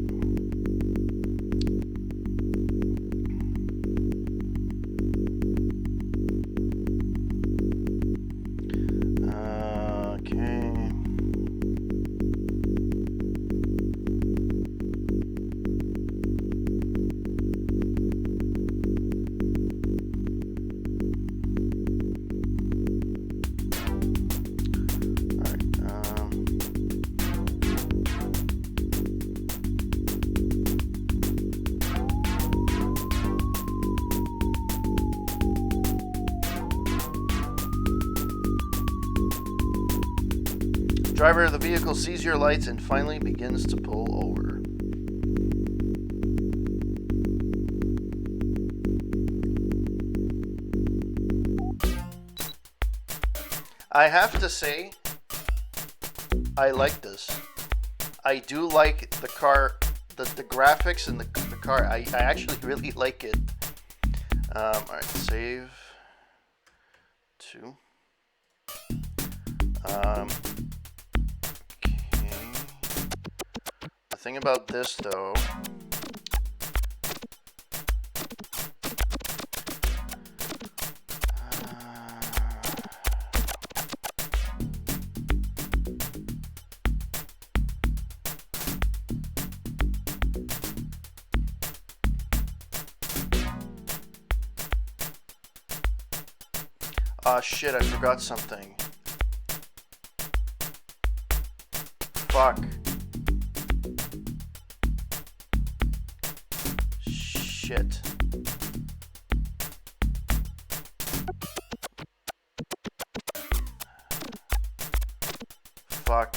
Driver of the vehicle sees your lights and finally begins to pull over. I have to say, I like this. I do like the car, the graphics and the car. I actually really like it. Alright, save. 2. The thing about this, though, shit, I forgot something. Fuck. Shit. Fuck.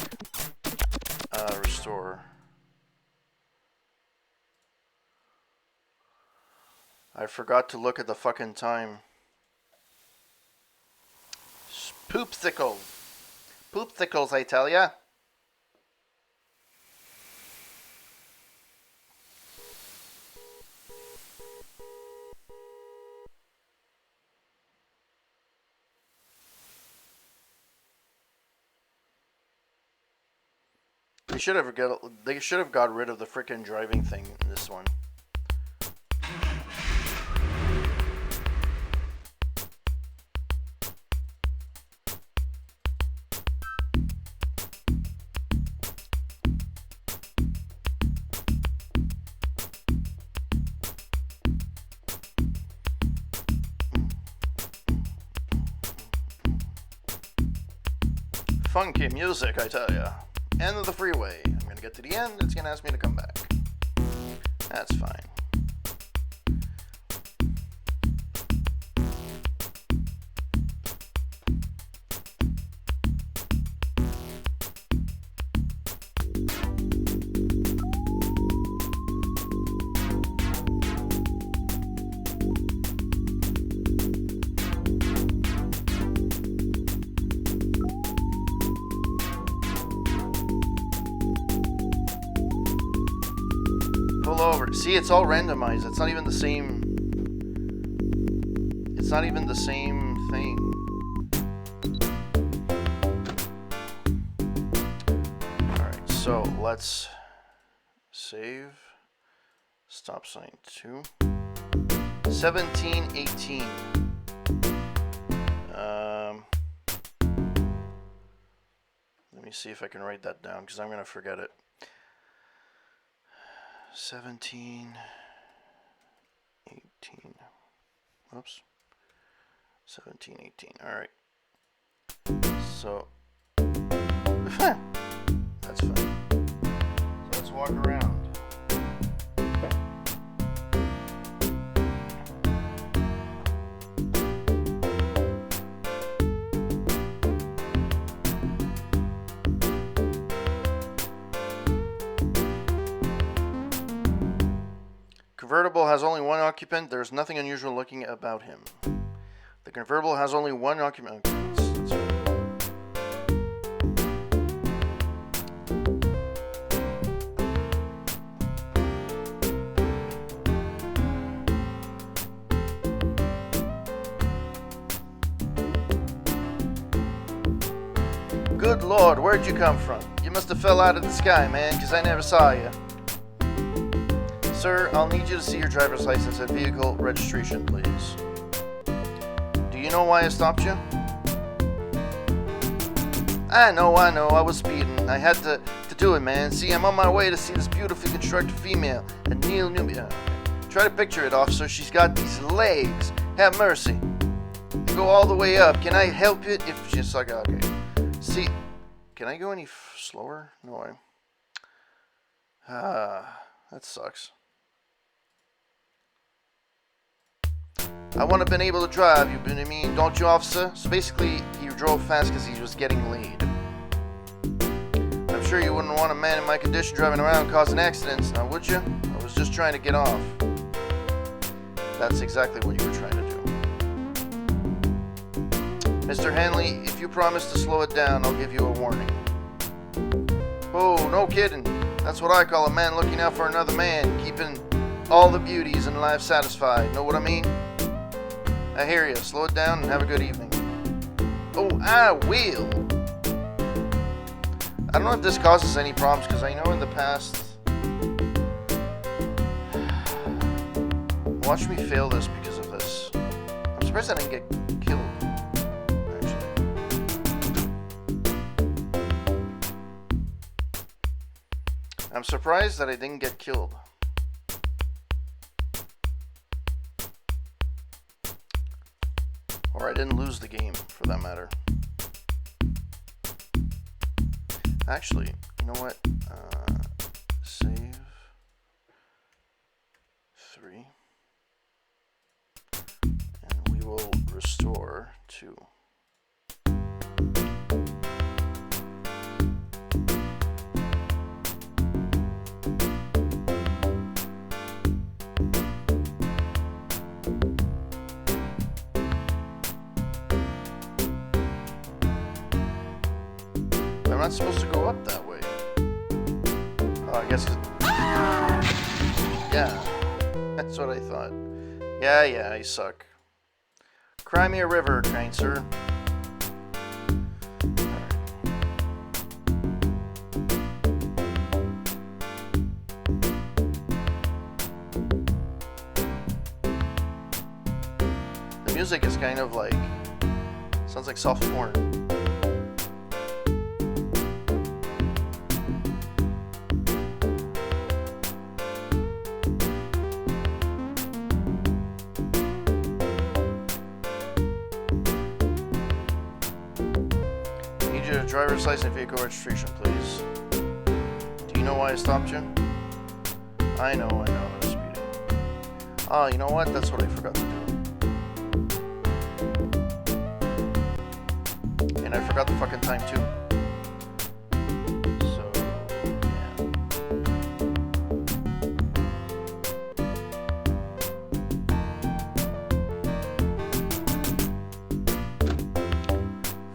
Restore. I forgot to look at the fucking time. Poopsicles. Poopsicles, I tell ya. They should have got rid of the frickin' driving thing in this one. Funky music, I tell ya. End of the freeway. I'm gonna get to the end, it's gonna ask me to come back. That's fine. Over. See, it's all randomized. It's not even the same. It's not even the same thing. Alright, so let's save. Stop sign 2. 1718. Let me see if I can write that down because I'm going to forget it. 17, 18, oops, 17, 18, all right, so, that's fine, so let's walk around. Convertible has only one occupant. There's nothing unusual looking about him. The convertible has only one occupant. That's Good Lord, where'd you come from? You must have fell out of the sky, man, because I never saw you. Sir, I'll need you to see your driver's license and vehicle registration, please. Do you know why I stopped you? I know, I was speeding. I had to do it, man. See, I'm on my way to see this beautifully constructed female, a Neil Nubia. Try to picture it, officer. She's got these legs. Have mercy. Go all the way up. Can I help it? If she's like, okay. See, can I go any slower? No way. That sucks. I want to been able to drive, you know what I mean? Don't you, officer? So basically, he drove fast because he was getting laid. I'm sure you wouldn't want a man in my condition driving around causing accidents, now would you? I was just trying to get off. That's exactly what you were trying to do. Mr. Hanley, if you promise to slow it down, I'll give you a warning. Oh, no kidding. That's what I call a man looking out for another man, keeping all the beauties in life satisfied. Know what I mean? I hear you. Slow it down and have a good evening. Oh, I will. I don't know if this causes any problems because I know in the past. Watch me fail this because of this. I'm surprised I didn't get killed. Actually, I'm surprised that I didn't get killed. Or I didn't lose the game, for that matter. Actually, you know what? Save 3. And we will restore 2. I'm not supposed to go up that way. Oh, I guess. Yeah, that's what I thought. Yeah, I suck. Cry me a river, kind sir. Alright. The music is kind of like. Sounds like soft porn. driver's license, vehicle registration, please. Do you know why I stopped you? I know, there's speeding. Oh, you know what? That's what I forgot to do. And I forgot the fucking time too. So, yeah.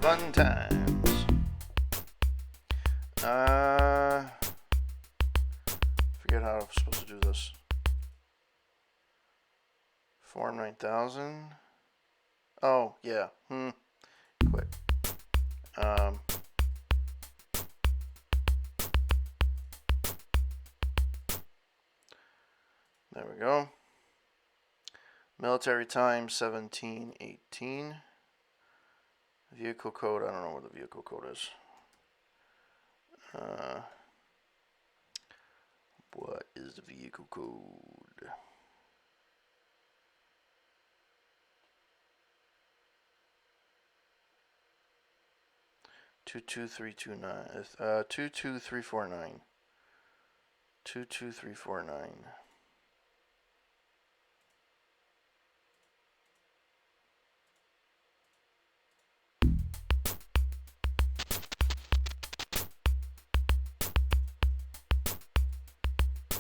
Fun times. Forget how I'm supposed to do this. Form 9000. Oh, yeah. Quit. There we go. Military time 1718. Vehicle code, I don't know what the vehicle code is. What is the vehicle code? Two two three two nine. 22349. 22349.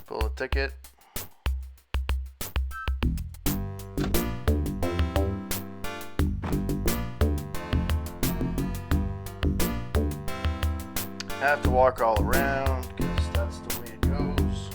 Pull a ticket. Have to walk all around because that's the way it goes.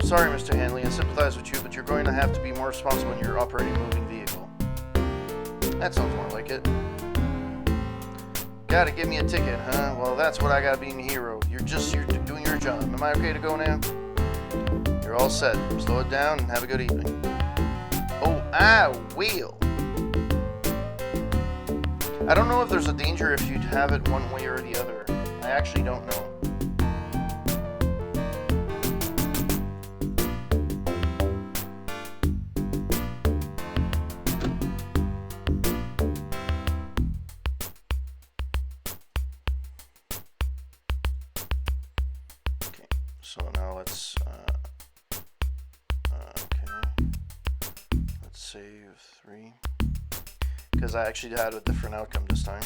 Sorry, Mr. Hanley, I sympathize with you, but you're going to have to be more responsible when you're operating a moving vehicle. That sounds more like it. Gotta give me a ticket, huh? Well, that's what I got being a hero. You're doing your job. Am I okay to go now? You're all set. Slow it down and have a good evening. Oh, I will. I don't know if there's a danger if you'd have it one way or the other. I actually don't know. So now let's save 3 because I actually had a different outcome this time.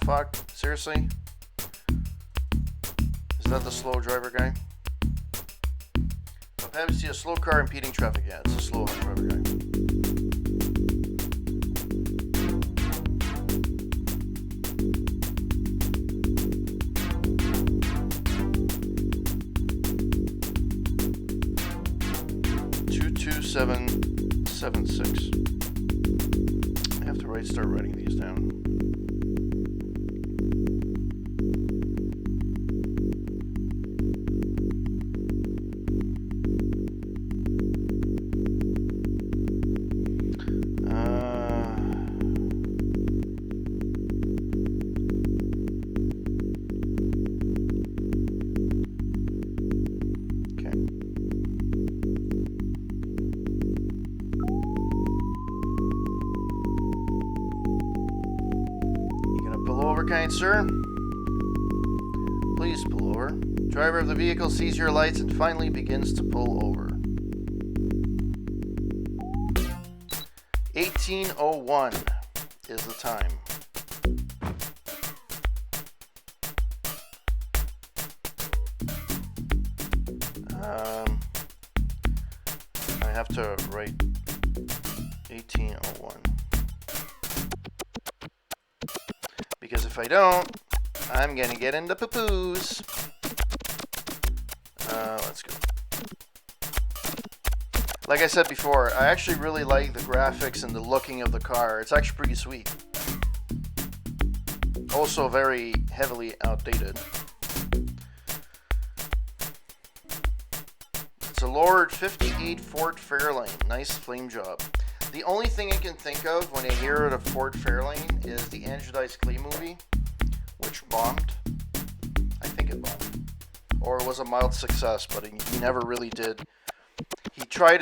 Fuck, seriously? Is that the slow driver guy? I see a slow car impeding traffic. Yeah, it's a slow driver guy. $22776. I have to start writing these down. Kind sir, please pull over. Driver of the vehicle sees your lights and finally begins to pull over. 1801 is the time. I have to write 1801. Because if I don't, I'm gonna get into poo-poos. Let's go. Like I said before, I actually really like the graphics and the looking of the car. It's actually pretty sweet. Also very heavily outdated. It's a Lord 58 Ford Fairlane. Nice flame job. The only thing I can think of when I hear of Ford Fairlane is the Andrew Dice Clay movie, which bombed. I think it bombed. Or it was a mild success, but he never really did. He tried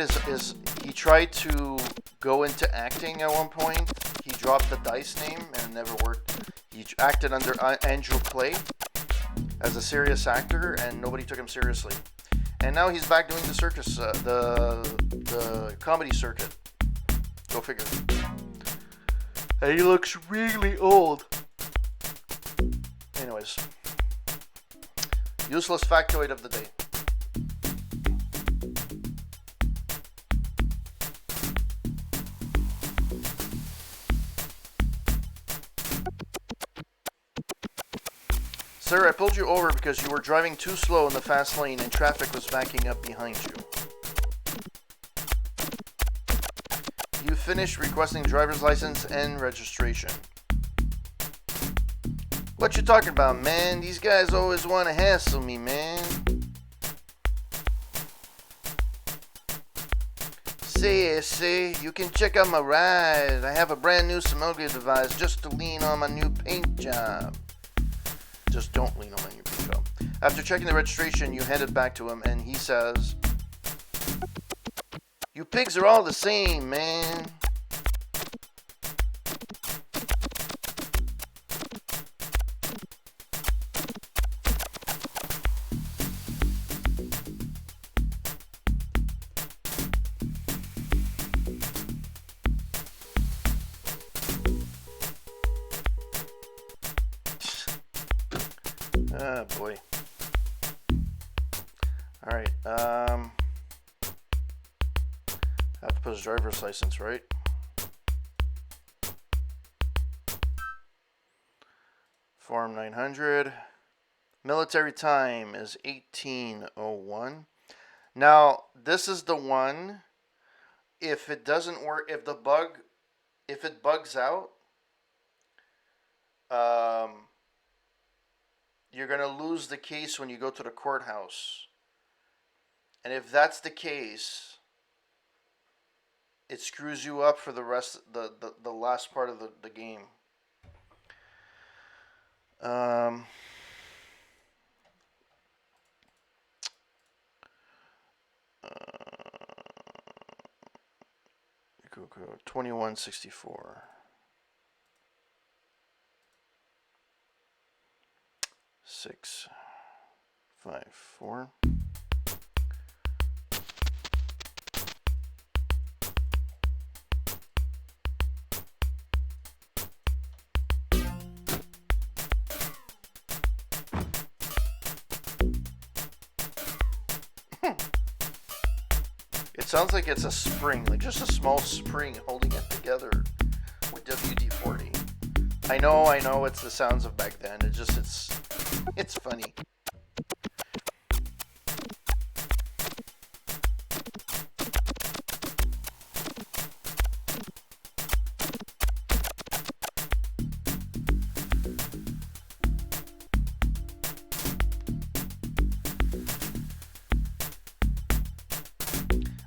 he tried to go into acting at one point. He dropped the Dice name and it never worked. He acted under Andrew Clay as a serious actor, and nobody took him seriously. And now he's back doing the circus, the comedy circuit. Go figure. And he looks really old. Anyways, useless factoid of the day. Sir, I pulled you over because you were driving too slow in the fast lane and traffic was backing up behind you. You finished requesting driver's license and registration. What you talking about, man? These guys always want to hassle me, man. Say, you can check out my ride. I have a brand new Simulga device just to lean on my new paint job. Just don't lean on my new paint job. After checking the registration, you hand it back to him, and he says, "You pigs are all the same, man." Ah, boy. Alright, have to put his driver's license, right? Form 900. Military time is 1801. Now, this is the one, if it doesn't work, if it bugs out, you're going to lose the case when you go to the courthouse. And if that's the case, it screws you up for the rest, the last part of the game. Um, 2164. 654. It sounds like it's a spring, like just a small spring holding it together with WD-40. I know, it's the sounds of back then. It's funny.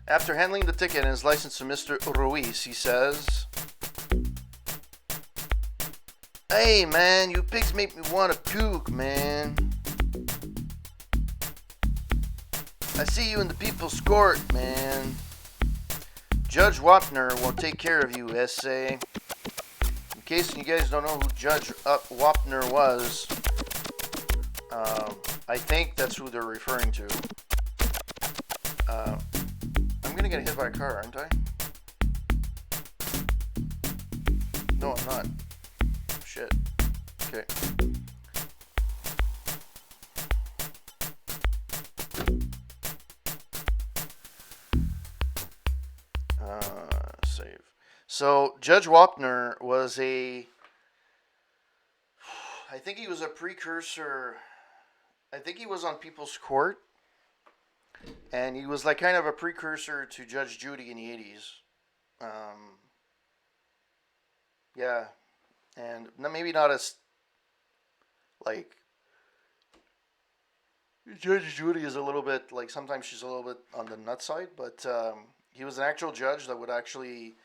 After handling the ticket and his license to Mr. Ruiz, he says, "Hey, man, you pigs make me want to puke, man. I see you in the People's Court, man. Judge Wapner will take care of you, S.A. In case you guys don't know who Judge Wapner was, I think that's who they're referring to. I'm gonna get hit by a car, aren't I? No, I'm not. Shit. Okay. Save. So, Judge Wapner was I think he was a precursor. I think he was on People's Court. and he was like kind of a precursor to Judge Judy in the 80s. Um, yeah, and maybe not as like Judge Judy is a little bit like sometimes she's a little bit on the nut side, but he was an actual judge that would actually.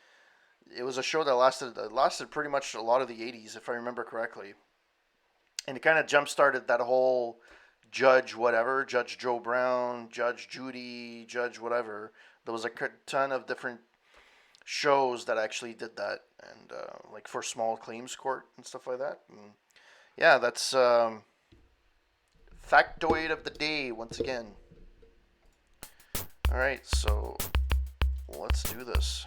It was a show that lasted pretty much a lot of the 80s, if I remember correctly, and it kind of jump started that whole Judge whatever, Judge Joe Brown, Judge Judy, Judge whatever. There was a ton of different shows that actually did that, and like for small claims court and stuff like that. And yeah, that's factoid of the day once again. All right, so let's do this.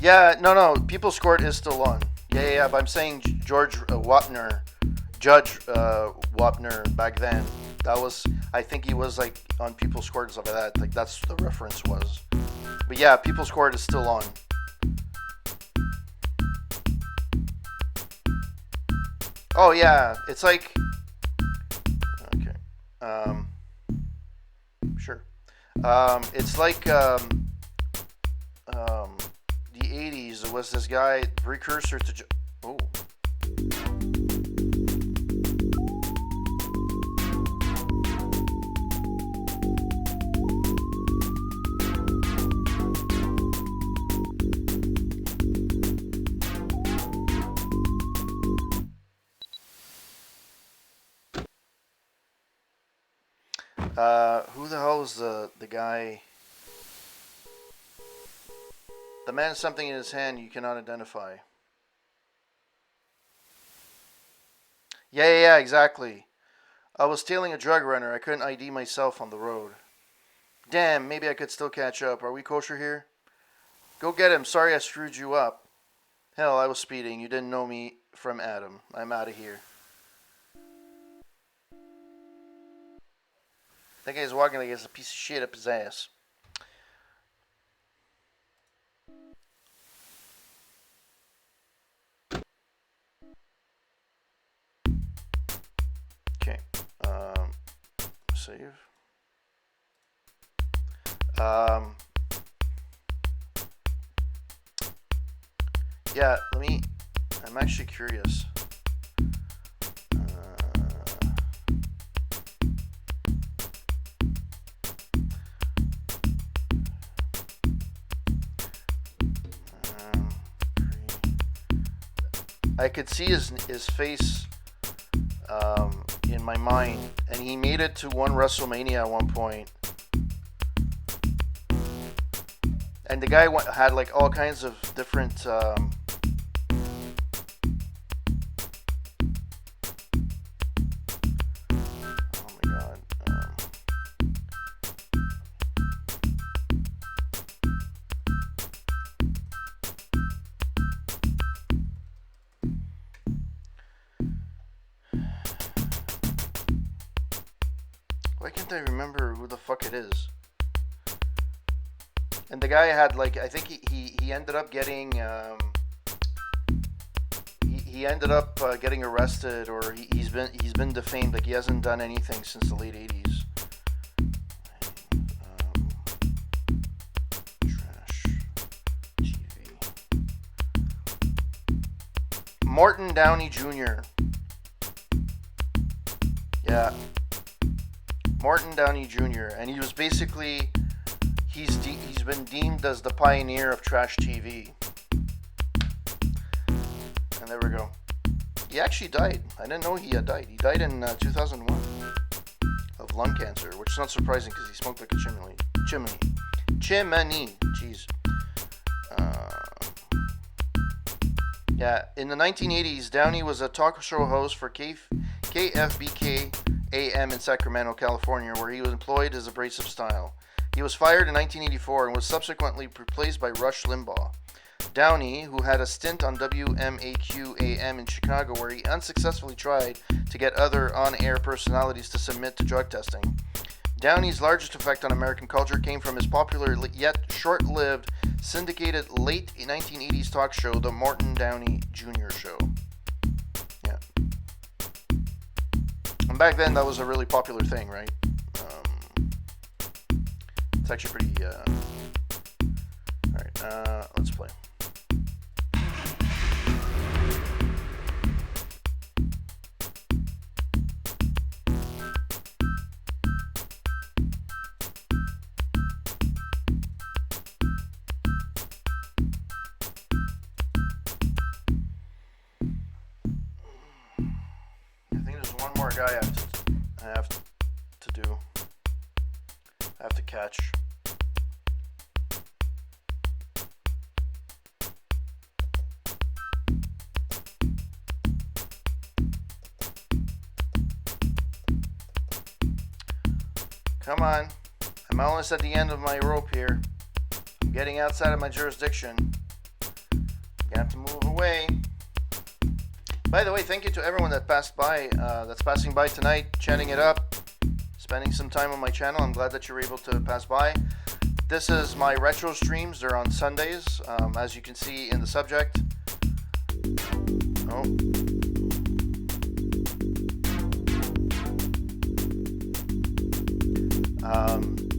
Yeah, no. People's Court is still on. Yeah. But I'm saying George Wapner, Judge Wapner back then. That was, I think he was like on People's Court and stuff like that. Like that's the reference was. But yeah, People's Court is still on. Oh yeah, it's like okay. Sure. It's like um, the 80s. There was this guy precursor to. Oh. Who the hell is the guy? The man has something in his hand you cannot identify. Yeah, exactly. I was tailing a drug runner. I couldn't ID myself on the road. Damn, maybe I could still catch up. Are we kosher here? Go get him. Sorry I screwed you up. Hell, I was speeding. You didn't know me from Adam. I'm out of here. That guy's walking like he's a piece of shit up his ass. Okay. Save. Yeah, I'm actually curious. I could see his face in my mind, and he made it to one WrestleMania at one point. And the guy had like all kinds of different. Oh my god. Why can't I remember who the fuck it is? And the guy had like I think he ended up getting he ended up getting arrested, or he's been defamed. Like he hasn't done anything since the late 80s. Trash TV. Morton Downey Jr. Yeah, Morton Downey Jr. And he was basically. He's been deemed as the pioneer of trash TV. And there we go. He actually died. I didn't know he had died. He died in 2001 of lung cancer, which is not surprising because he smoked like a chimney. Jeez. Yeah, in the 1980s, Downey was a talk show host for KFBK AM in Sacramento, California, where he was employed his abrasive style. He was fired in 1984 and was subsequently replaced by Rush Limbaugh. Downey, who had a stint on WMAQ-AM in Chicago where he unsuccessfully tried to get other on-air personalities to submit to drug testing. Downey's largest effect on American culture came from his popular yet short-lived syndicated late 1980s talk show, The Morton Downey Jr. Show. Yeah. And back then, that was a really popular thing, right? It's actually pretty... Alright, let's play. One more guy I have to do. I have to catch. Come on. I'm almost at the end of my rope here. I'm getting outside of my jurisdiction. You have to move away. By the way, thank you to everyone that passed by, that's passing by tonight, chatting it up, spending some time on my channel. I'm glad that you were able to pass by. This is my retro streams. They're on Sundays, as you can see in the subject. Oh.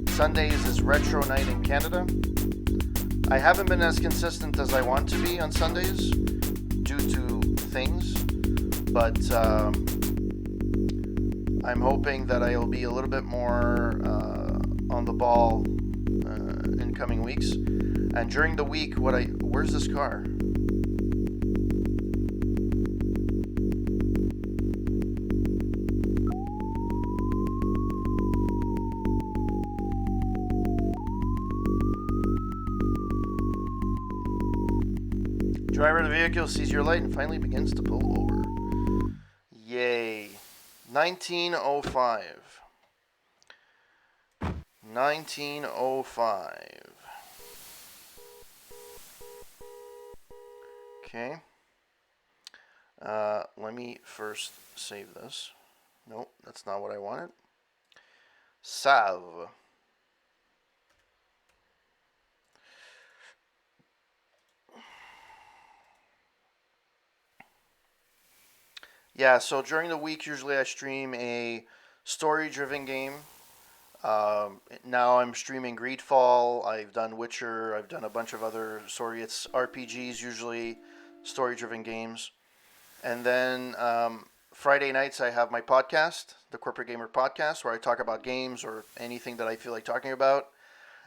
Sundays is Retro Night in Canada. I haven't been as consistent as I want to be on Sundays due to things, but I'm hoping that I'll be a little bit more on the ball in coming weeks. And during the week, where's this car? Driver of the vehicle sees your light and finally begins to pull over. Yay. 1905. 1905. Okay. Let me first save this. Nope, that's not what I wanted. Salve. Yeah, so during the week, usually I stream a story-driven game. Now I'm streaming Greedfall. I've done Witcher. I've done a bunch of other story. It's RPGs, usually story-driven games. And then Friday nights, I have my podcast, the Corporate Gamer Podcast, where I talk about games or anything that I feel like talking about.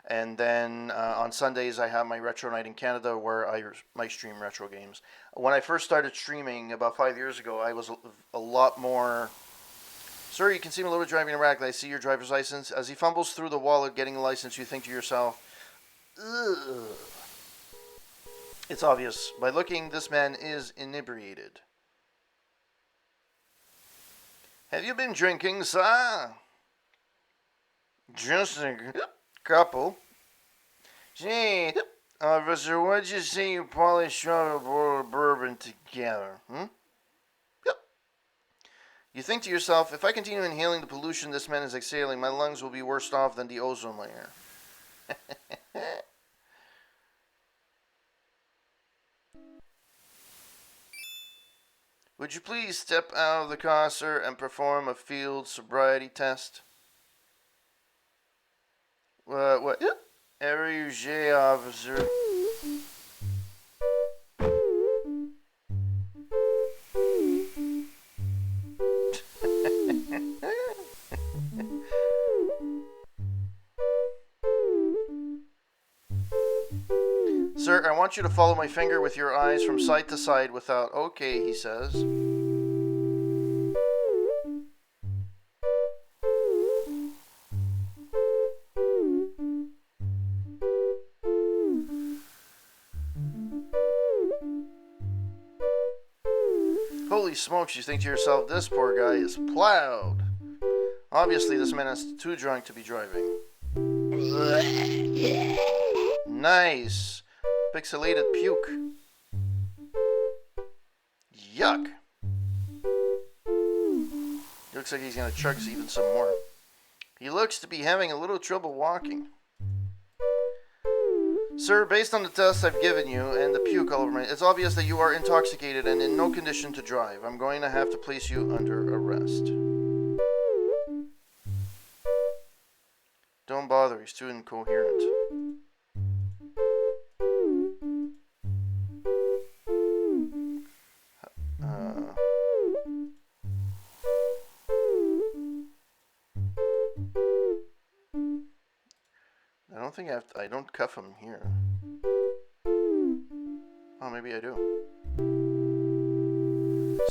And then on Sundays, I have my Retro Night in Canada, where I stream retro games. When I first started streaming about 5 years ago, I was a lot more... Sir, you can see him a little bit driving in Iraq. I see your driver's license. As he fumbles through the wallet getting a license, you think to yourself, ugh. It's obvious. By looking, this man is inebriated. Have you been drinking, sir? Just a couple. Gee, officer, what'd you say you polished out a bottle of bourbon together? Yep. You think to yourself, if I continue inhaling the pollution this man is exhaling, my lungs will be worse off than the ozone layer. Would you please step out of the car, sir, and perform a field sobriety test? What? Every J officer. Sir, I want you to follow my finger with your eyes from side to side without... Okay, he says. Holy smokes, you think to yourself, this poor guy is plowed. Obviously, this man is too drunk to be driving. Nice. Pixelated puke. Yuck. Looks like he's gonna chug even some more. He looks to be having a little trouble walking. Sir, based on the tests I've given you and the puke all over me, it's obvious that you are intoxicated and in no condition to drive. I'm going to have to place you under arrest. Don't bother, he's too incoherent. I don't cuff him here. Oh, maybe I do.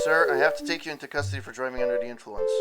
Sir, I have to take you into custody for driving under the influence.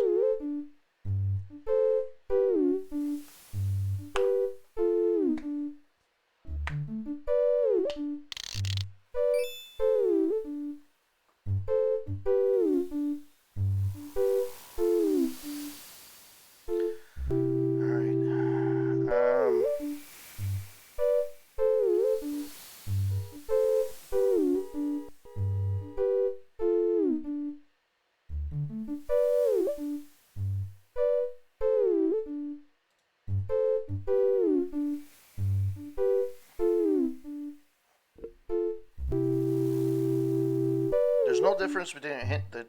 There's no difference between a hint that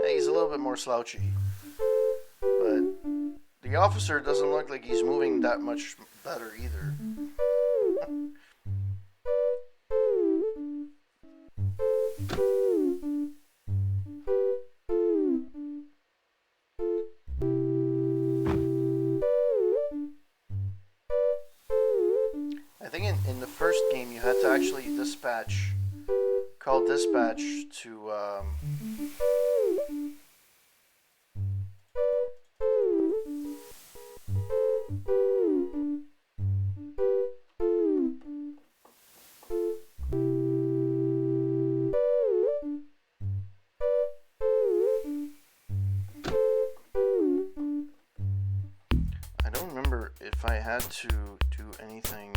he's a little bit more slouchy, but the officer doesn't look like he's moving that much better either. I think in the first game you had to actually call dispatch to I don't remember if I had to do anything.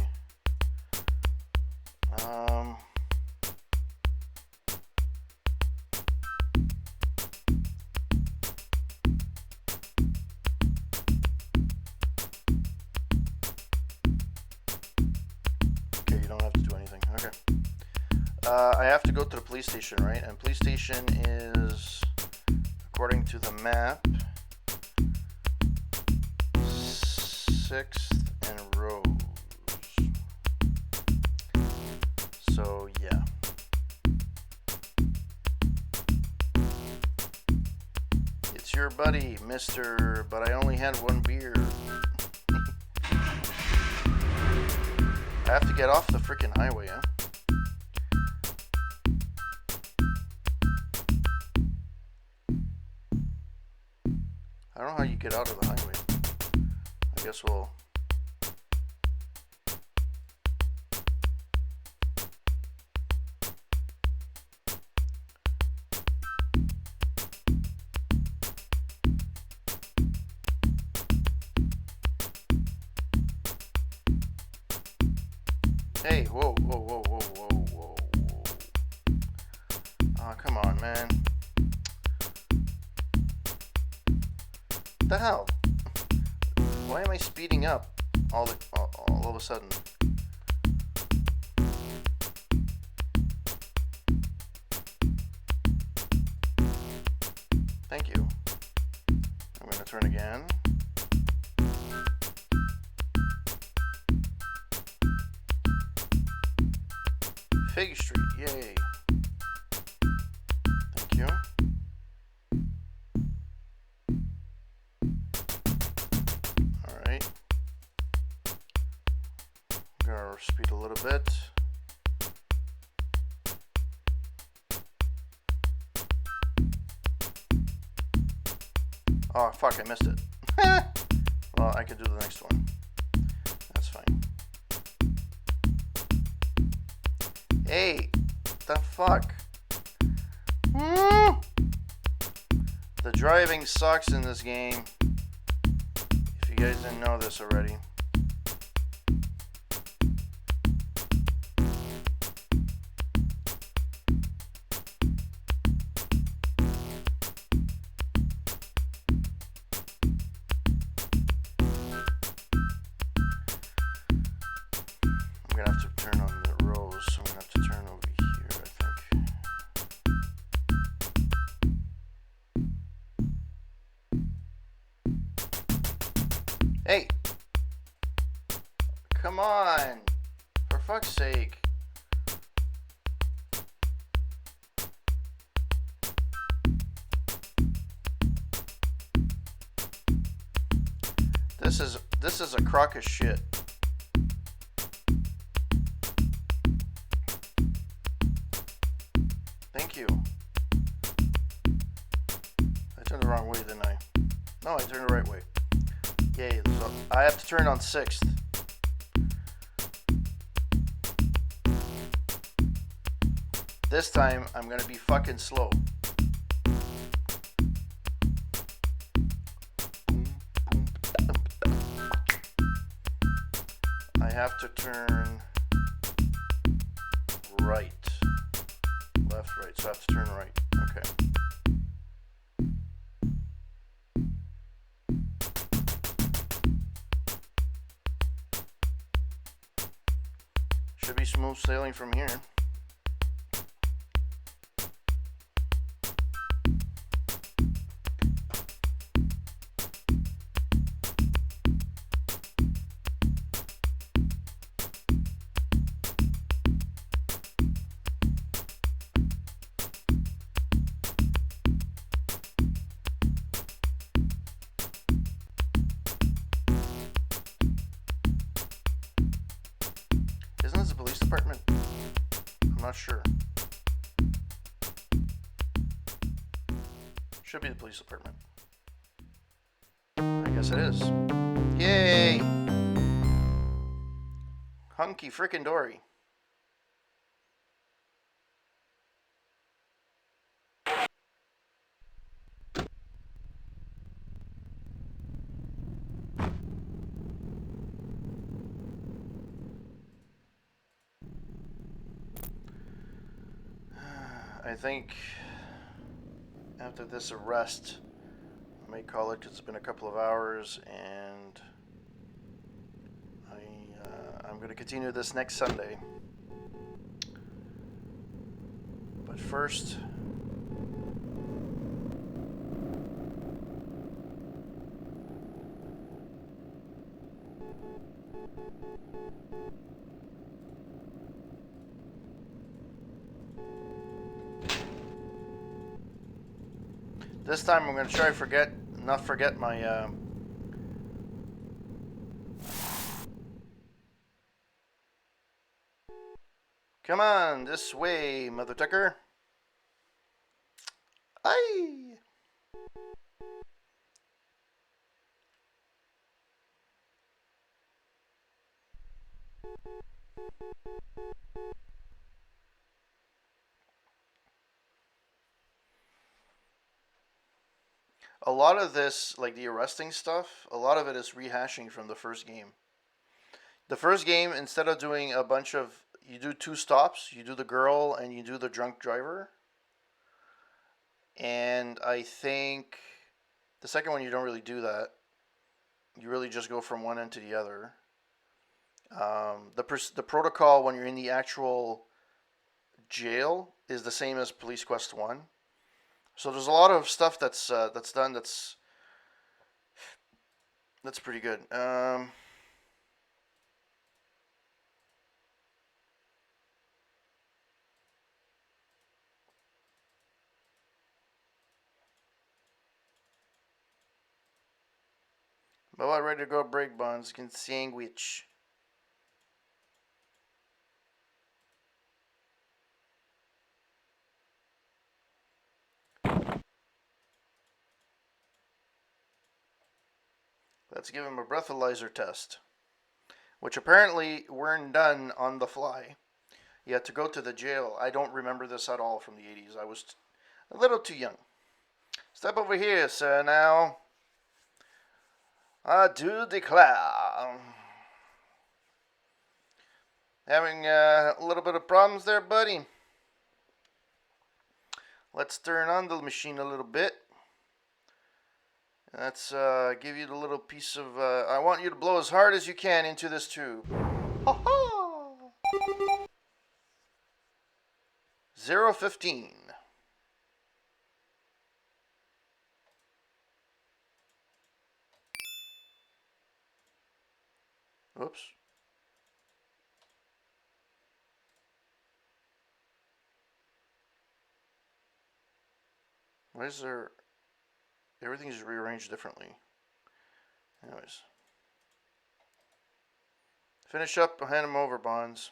Okay, you don't have to do anything. Okay. I have to go to the police station, right? And police station is, according to the map, 6th and Rose. So, yeah. It's your buddy, mister, but I only had one beer. I have to get off the freaking highway, huh? I don't know how you get out of the highway. I guess we'll... Hey, whoa, whoa, whoa, whoa, whoa, whoa, whoa. Oh, come on, man. What the hell? Why am I speeding up all of a sudden? Thank you. I'm going to turn again. Fig Street, yay. Thank you. Alright. Gonna speed a little bit. Oh, fuck, I missed it. Well, I could do the next one. That's fine. Hey, the fuck? The driving sucks in this game. If you guys didn't know this already. Hey, come on. For fuck's sake. This is a crock of shit. Thank you. I turned the wrong way, didn't I? No, I turned the right way. Yay, so I have to turn on 6th. This time, I'm gonna be fucking slow. I have to turn right. Left, right. So I have to turn right. Okay. Should be smooth sailing from here. Isn't this the police department? I'm not sure. Should be the police department. I guess it is. Yay! Hunky frickin' dory. I think after this arrest, I may call it because it's been a couple of hours, and I'm going to continue this next Sunday. But first, this time I'm going to try to not forget my come on, this way, Mother Tucker. Aye. A lot of this, like the arresting stuff, a lot of it is rehashing from the first game. The first game, instead of doing a bunch of, you do 2 stops, you do the girl and you do the drunk driver. And I think the second one, you don't really do that. You really just go from one end to the other. The protocol when you're in the actual jail is the same as Police Quest 1. So there's a lot of stuff that's done that's pretty good. But I'm ready to go break bonds. Can sandwich. Let's give him a breathalyzer test, which apparently weren't done on the fly. You had to go to the jail. I don't remember this at all from the 80s. I was a little too young. Step over here, sir, now. I do declare. Having a little bit of problems there, buddy. Let's turn on the machine a little bit. Let's give you the little piece of... I want you to blow as hard as you can into this tube. Ha ha! 015. Whoops. Why is there... Everything's rearranged differently. Anyways. Finish up, hand them over, Bonds.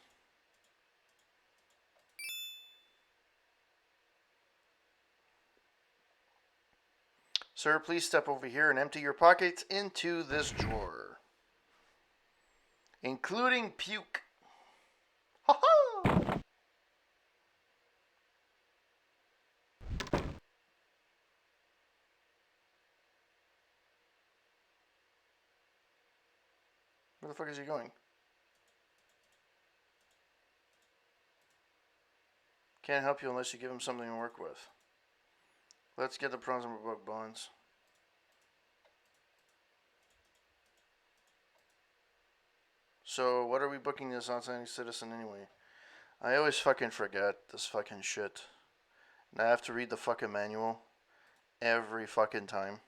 Sir, please step over here and empty your pockets into this drawer. Including puke. Ha ha! Where the fuck is he going? Can't help you unless you give him something to work with. Let's get the prawns in my book, Bonds. So, what are we booking this outstanding citizen anyway? I always fucking forget this fucking shit. And I have to read the fucking manual every fucking time.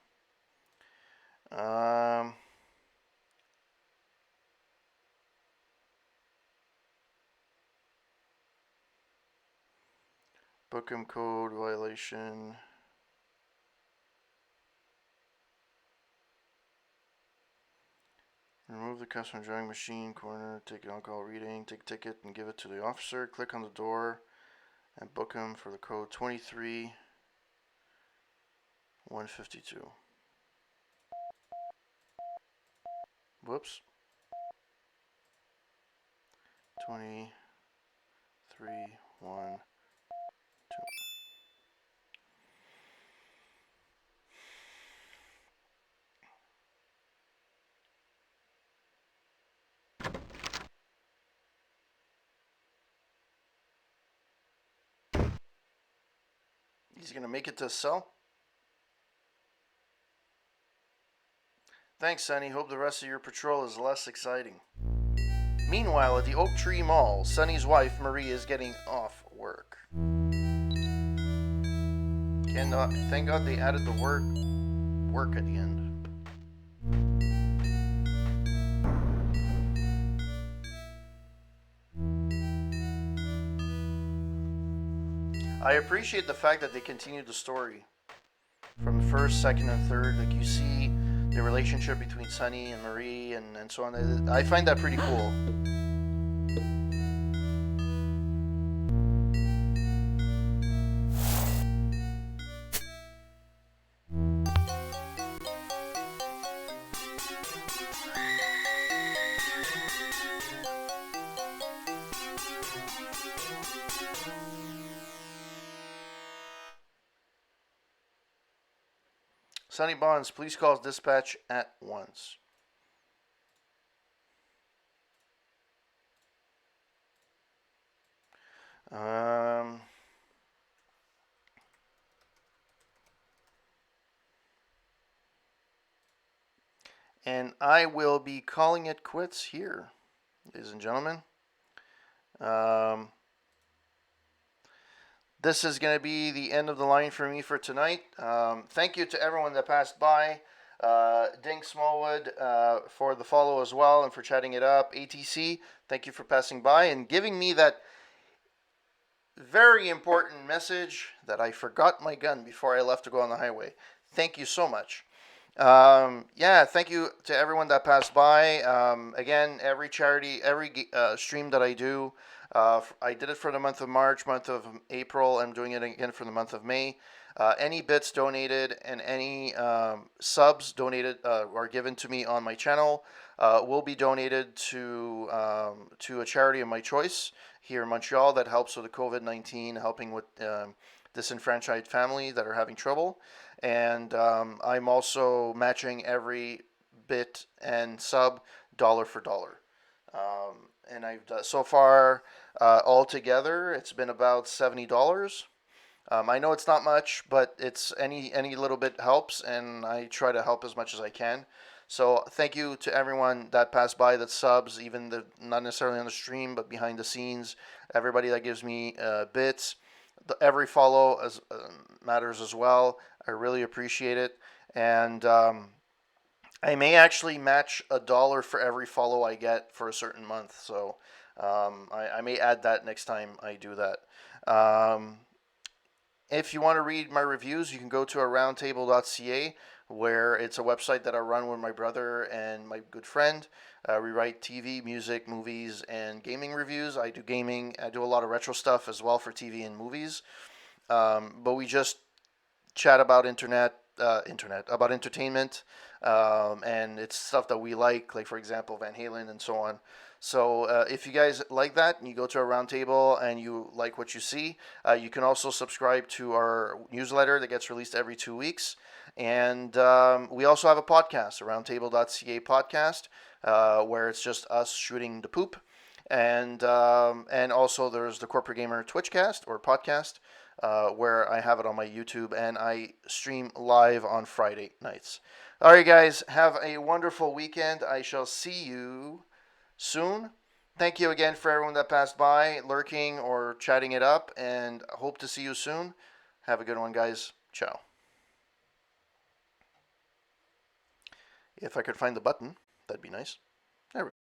Bookham code violation. Remove the customer drawing machine corner, take alcohol reading, take ticket and give it to the officer. Click on the door and book him for the code 23-152. Whoops. 23-152. He's gonna make it to cell. Thanks, Sonny. Hope the rest of your patrol is less exciting. Meanwhile, at the Oak Tree Mall, Sonny's wife, Marie, is getting off work. Thank God they added the word work at the end. I appreciate the fact that they continued the story from the first, second, and third. Like, you see the relationship between Sonny and Marie and so on. I find that pretty cool. Sonny Bonds, please call dispatch at once. And I will be calling it quits here, ladies and gentlemen. This is going to be the end of the line for me for tonight. Thank you to everyone that passed by. Dink Smallwood for the follow as well and for chatting it up. ATC, thank you for passing by and giving me that very important message that I forgot my gun before I left to go on the highway. Thank you so much. Yeah, thank you to everyone that passed by. Again, every charity, every stream that I do, I did it for the month of March, month of April. I'm doing it again for the month of May. Any bits donated and any subs donated or given to me on my channel will be donated to a charity of my choice here in Montreal that helps with the COVID-19, helping with disenfranchised families that are having trouble. And I'm also matching every bit and sub dollar for dollar. And I've done, so far altogether it's been about $70. I know it's not much, but it's any little bit helps, and I try to help as much as I can. So thank you to everyone that passed by, that subs, even not necessarily on the stream, but behind the scenes. Everybody that gives me bits, every follow matters as well. I really appreciate it, and I may actually match $1 for every follow I get for a certain month. So I may add that next time I do that. Um, if you want to read my reviews, you can go to aroundtable.ca, where it's a website that I run with my brother and my good friend. We write TV, music, movies, and gaming reviews. I do gaming. I do a lot of retro stuff as well for TV and movies. But we just chat about internet about entertainment, and it's stuff that we like for example Van Halen and so on. So if you guys like that and you go to our roundtable and you like what you see, you can also subscribe to our newsletter that gets released every 2 weeks. And we also have a podcast, a roundtable.ca podcast, where it's just us shooting the poop. And also there's the Corporate Gamer Twitchcast or podcast, where I have it on my YouTube and I stream live on Friday nights. All right, guys, have a wonderful weekend. I shall see you soon. Thank you again for everyone that passed by, lurking or chatting it up, and hope to see you soon. Have a good one, guys. Ciao. If I could find the button, that'd be nice. There we go.